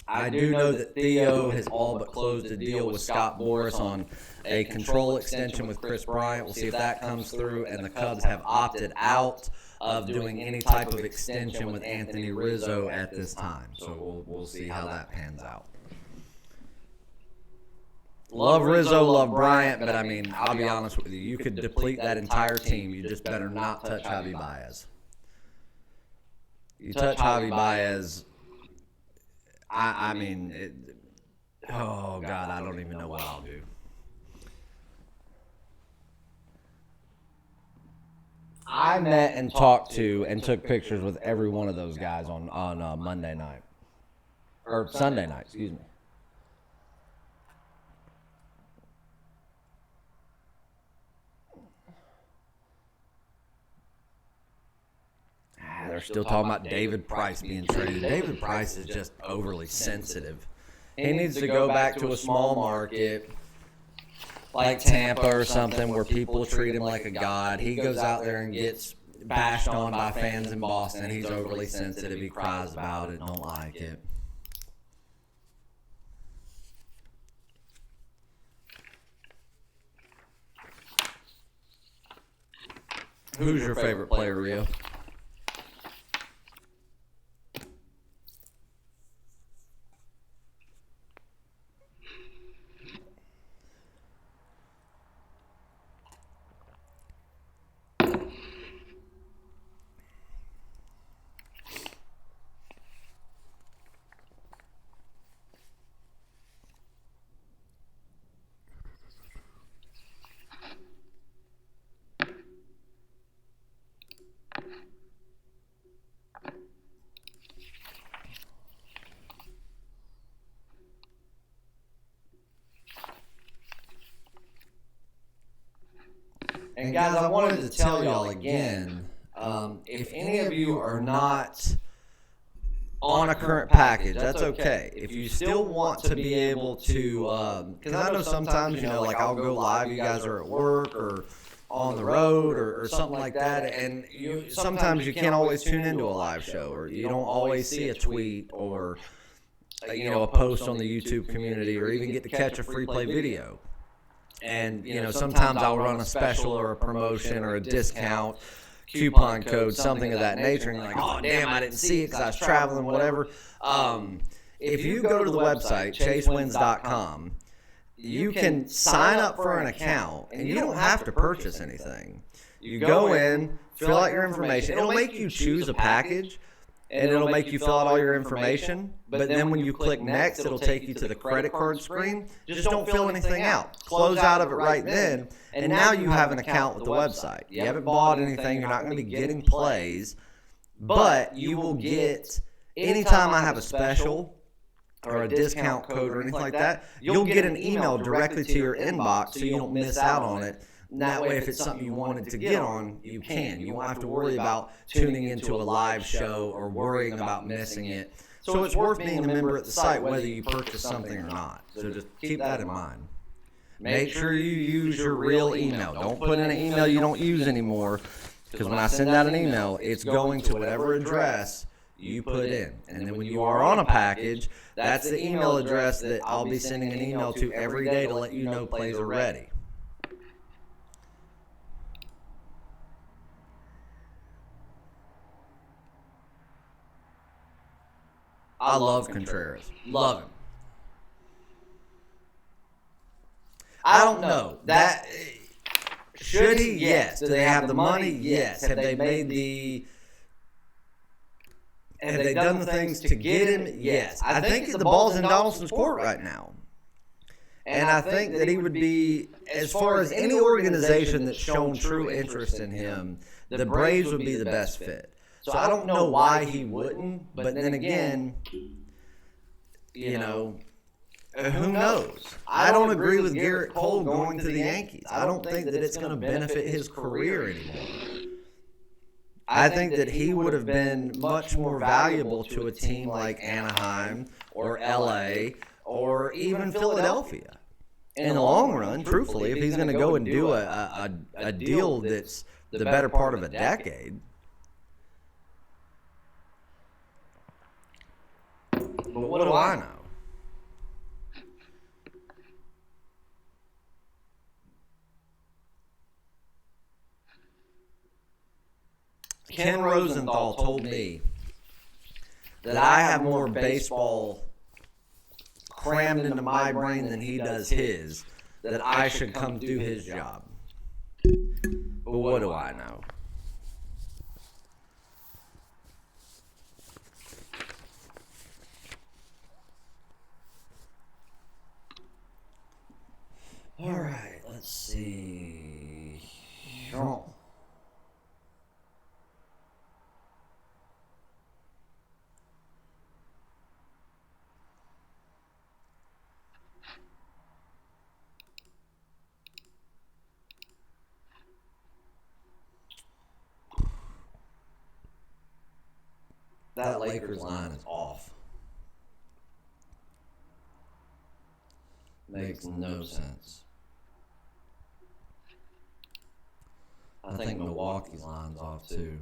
I do know that Theo has all but closed a deal with Scott Boras on a control extension with Chris Bryant. We'll see if that comes through, and the Cubs have opted out of doing any type of extension with Anthony Rizzo at this time. So we'll see how that pans out. Love Rizzo, love Bryant, but I mean, I'll be honest with you. You could deplete that entire team. You just better not touch Javi Baez. You touch Javi Baez, I mean, oh God, I don't even know what I'll do. I met and talked to and took pictures with every one of those guys on Monday night. Or Sunday night, excuse me. They're still talking about David Price being traded. David Price is just overly sensitive. He needs to go back to a small market like Tampa or something where people treat him like a god. He goes out there and gets bashed on by fans in Boston. He's overly sensitive. He cries about it, don't like it. Who's your favorite player, Rio? And guys, I wanted to tell y'all again, if any of you are not on a current package, that's okay. If you still want to be able to, because I know sometimes, like I'll go live, you guys are at work or on the road or something like that, and sometimes you can't always tune into a live show, or you don't always see a tweet or, a post on the YouTube community, or even get to catch a free play video. And, sometimes I'll run a special or a promotion or a discount, coupon code, something of that nature. And you're like, oh, damn, I didn't see it because I was traveling, whatever. If you go to the website, chasewins.com, you can sign up for an account, and you don't have to purchase anything. You go in, fill out your information. It'll make you choose a package, and it'll make you fill out all your information. But then when you click next, it'll take you to the credit card screen. Just don't fill anything out. Close out of it right then, and now you have an account with the website. You haven't bought anything. You're not going to be getting plays, but you will get, anytime I have a special or a discount code or anything like that, you'll get an email directly to your inbox so you don't miss out on it. And that way, if it's something you wanted to get on, you can. You won't have to worry about tuning into a live show or worrying about missing it. So it's worth being a member at the site whether you purchase something or not. So just keep that in mind. Make sure you use your real email. Don't put in an email you don't use anymore, because when I send out an email, it's going to whatever address you put in. And then when you are on a package, that's the email address that I'll be sending an email to every day to let you know plays are ready. I love Contreras. Love him. I don't know. That should he? Yes. Do they have the money? Yes. Have they done the things to get him? Yes. I think the ball's in Donaldson's court right now. And I think that he would be, as far as any organization that's shown true interest in him, the Braves would be the best fit. So I don't know why he wouldn't, but then again, who knows? I don't agree with Gerrit Cole going to the Yankees. I don't think that it's going to benefit his career anymore. I think that he would have been much more valuable to a team like Anaheim or LA or even Philadelphia. In the long run, truthfully, if he's going to go and do a deal that's the better part of a decade. But what do I know? Ken Rosenthal told me that I have more baseball crammed into my brain than he does his, that I should come do his job. But what do I know? let's see. Oh. That Lakers line is off. Makes no sense. I think Milwaukee's line's off too.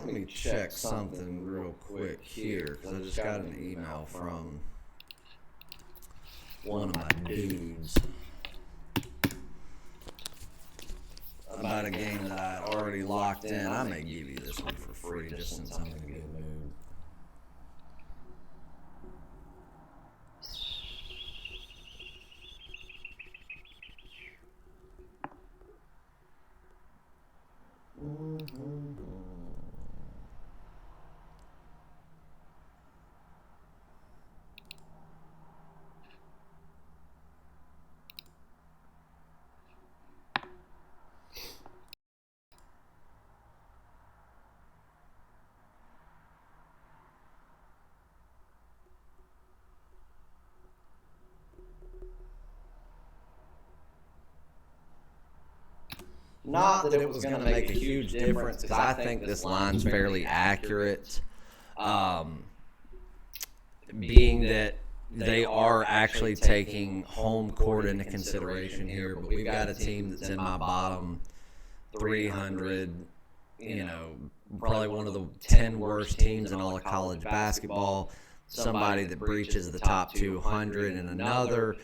Let me check something real quick here, because I just got an email from one of my dudes about a game that I already locked in. I may give you this one for free, just since I'm in a good mood. Not that it was going to make a huge difference, because I think this line's fairly accurate, being that they are actually taking home court into consideration here. But we've got a team that's in my bottom 300, probably one of the 10 worst teams in all of college basketball, somebody that breaches the top 200 and another.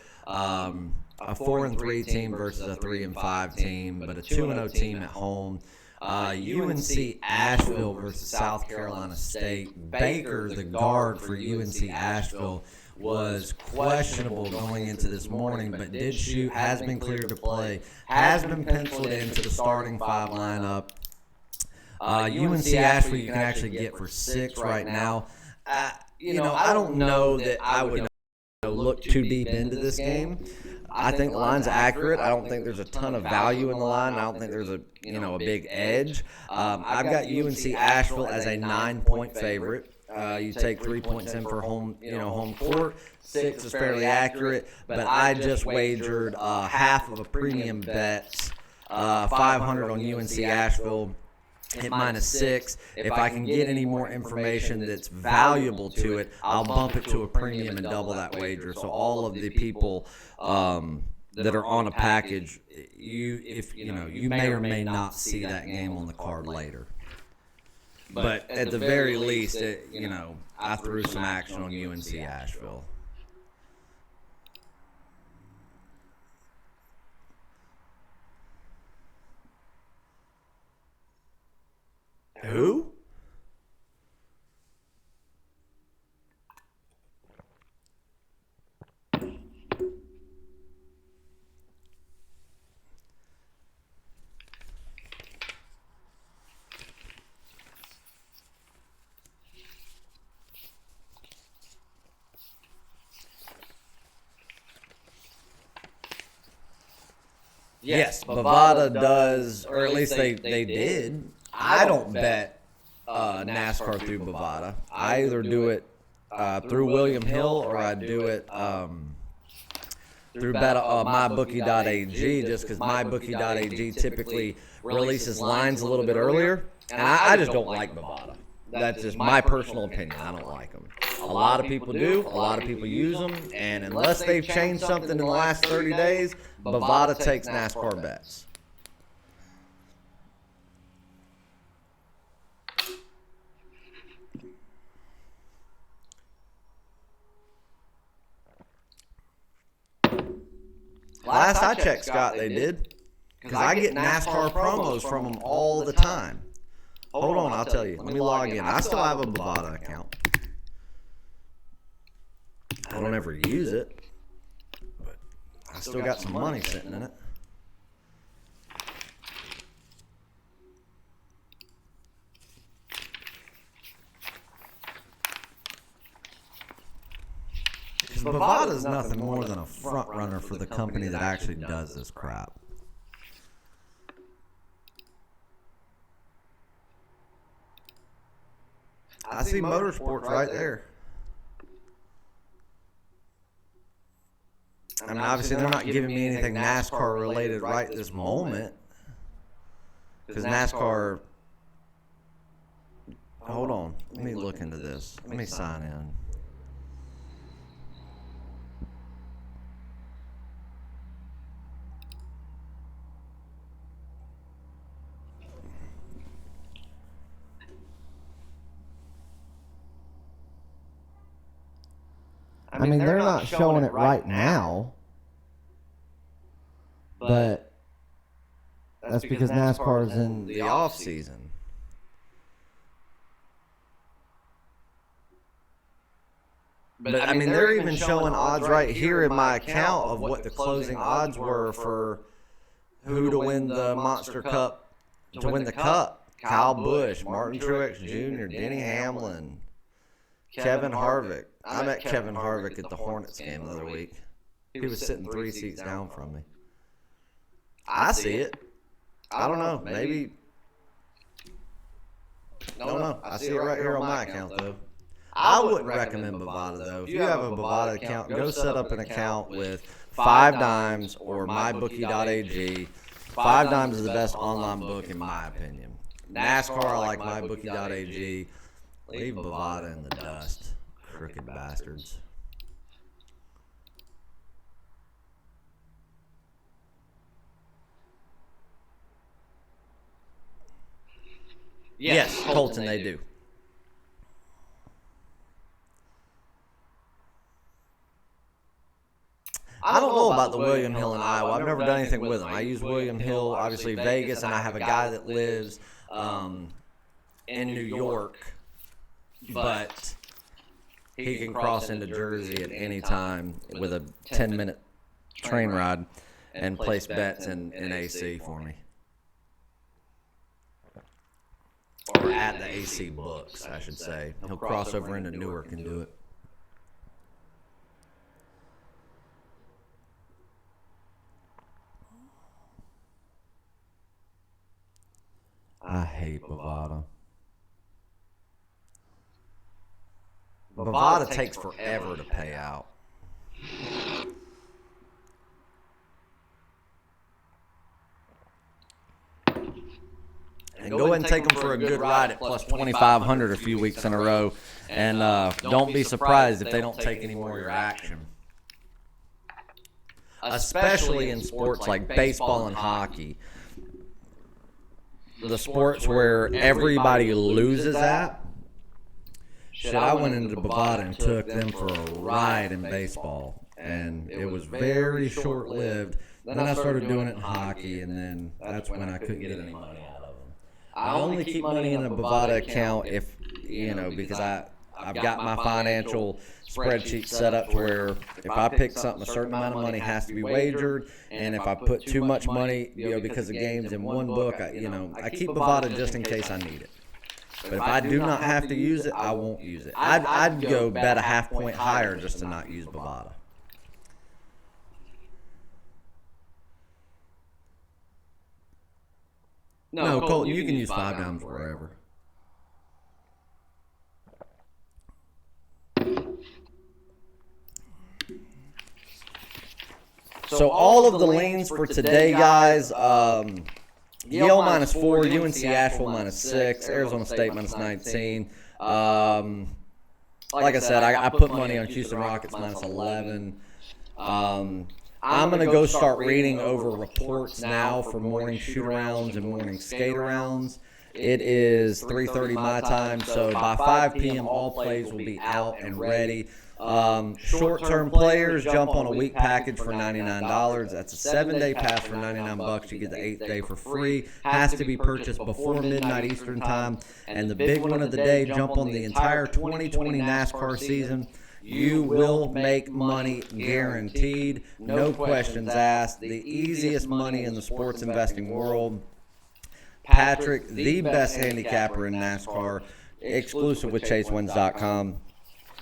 A 4-3 team versus a 3-5 team, but a 2-0 team at home. UNC Asheville versus South Carolina State. Baker, the guard for UNC Asheville, was questionable going into this morning, but did shoot, has been cleared to play, has been penciled into the starting 5 lineup. UNC Asheville you can actually get for 6 right now. I don't know that I would look too deep into this game. I think the line's accurate. I don't think there's a ton of value in the line. I don't think there's a big edge. I've got UNC Asheville as a 9-point favorite. You take 3 points in for home court. 6 is fairly accurate, but I just wagered half of a premium bet, 500 on UNC Asheville at -6. If I can get any more information that's valuable to it, I'll bump it to a premium and double that wager. So all of the people that are on a package, you may or may not see that game on the card later. But at the very least, I threw some action on UNC Asheville. Who? Yes, Bovada does, or at least they did. I don't bet NASCAR through Bovada. I either do it through William Hill or I do it through mybookie.ag, just because mybookie.ag typically releases lines a little bit earlier, and I just don't like Bovada. That's just my personal opinion. I don't like them. A lot of people do. A lot of people use them, and unless they've changed something in the last 30 days, Bovada takes NASCAR bets. Last I checked, Scott, they did. Because I get NASCAR promos from them all the time. Hold on, I'll tell you. Let me log in. I still have a Bovada account. I don't ever use it, but I still got some money sitting in it. Because Bovada is nothing more than a front runner for the company that actually does this crap. I see Motorsports right there. I mean, obviously, they're not giving me anything NASCAR related right this moment. Because NASCAR. Hold on. Let me look into this. Let me sign in. I mean, they're not showing it right now, but that's because NASCAR is in the off season. But I mean, they're even showing odds right here in my account of what the closing odds were for who to win the Monster Cup, to win the Cup. Kyle Busch, Martin Truex Jr., Denny Hamlin, Kevin Harvick. I met Kevin Harvick at the Hornets game the other week. He was sitting 3 seats down from me. I see it. I don't know. Maybe. No. I see it right here on my account, though. I wouldn't recommend Bovada, though. If you have a Bovada account, go set up an account with 5Dimes or mybookie.ag. 5Dimes is the best online book, in my opinion. NASCAR, I like mybookie.ag. Leave Bovada in the dust. Crooked bastards. Yes, Colton, they do. I don't know about the William Hill in Iowa. I've never done anything with them. I use William Hill, obviously Vegas, and I have a guy that lives in New York, but he can cross into Jersey at any time with a 10-minute train ride and place bets in AC for me. Or at the AC books, I should say. He'll cross over into Newark and do it. I hate Bovada. Bovada takes forever to pay out. And go ahead and take them for a good ride at plus 2,500 a few weeks in a row. And don't be surprised if they don't take any more of your action. Especially in sports like baseball and hockey. The sports where everybody loses at. Shit, I went into Bovada and took them for a ride in baseball. And it was very short-lived. Then I started doing it in hockey, and then that's when I couldn't get any money out of them. I only keep money in a Bovada account if, because I've got my financial spreadsheet set up to where if I pick something, a certain amount of money has to be wagered, and if I put too much money, because the game's in one book, I keep Bovada just in case I need it. But if I do not have to use it, I won't use it. I'd go bet a half point higher just to not use Bovada. No, Colton, you can use 5 dimes wherever. So all of the leans for today, guys, Yale -4, UNC Asheville -6, Arizona State -19. Like I said, I put money on Houston Rockets -11. I'm going to go start reading over reports now for morning shoot-arounds and morning skate-arounds. It is 3:30 my time, so by 5 p.m. all plays will be out and ready. Short-term players jump on a week package for $99. That's a 7-day pass for $99. You get the 8th day for free. Has to be purchased before midnight Eastern time. And the big one of the day, jump on the entire 2020 NASCAR season. You will make money guaranteed. No questions asked. The easiest money in the sports investing world. Patrick, the best handicapper in NASCAR, exclusive with ChaseWins.com.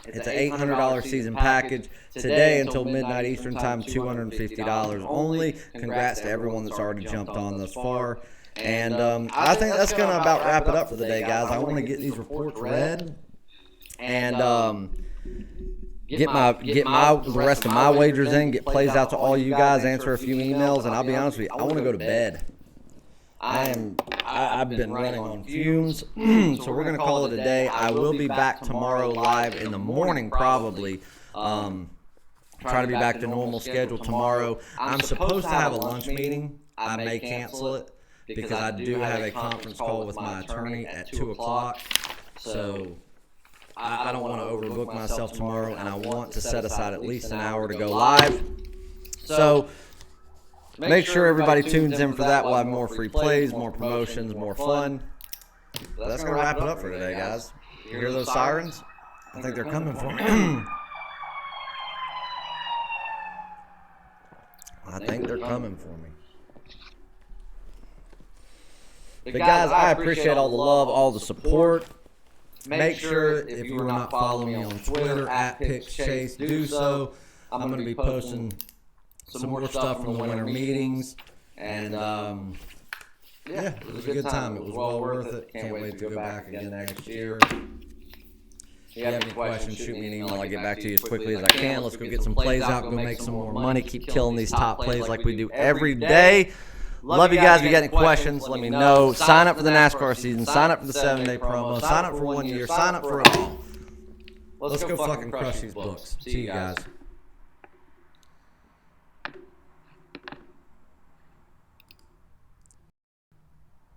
It's an $800 season package. Today until midnight Eastern time, $250 only. Congrats to everyone that's already jumped on thus far. And I think that's going to about wrap it up for the day, guys. I want to get these reports read and get the rest of my wagers in, get plays out to all you guys, answer a few emails, and I'll be honest with you, I want to go to bed. I've been running on fumes, so we're going to call it a day. I will be back tomorrow live in the morning probably. Try to be back to normal schedule tomorrow. I'm supposed to have a lunch meeting. I may cancel it because I do have a conference call with my attorney at 2 o'clock. So I don't want to overbook myself tomorrow, and I want to set aside at least an hour to go live. So make sure everybody tunes in for that. We'll have more free plays, more promotions, more fun. That's going to wrap it up for today, guys. You hear those sirens? I think they're coming for me. I think they're coming for me. But guys, I appreciate all the love, all the support. Make sure if you are not following me on Twitter, @PicksChase, do so. I'm going to be posting some more stuff from the winter meetings. And, yeah, it was a good time. It was well worth it. Can't wait to go back again next year. If you have any questions, shoot me an email. I'll get back to you as quickly as I can. Let's go get some plays out, go make some more money, keep killing these top plays like we do every day. Love you guys. If you got any questions, let me know. Sign up for the NASCAR season. Sign up for the 7-day promo. Sign up for 1 year. Sign up for it all. Let's go fucking crush these books. See you guys.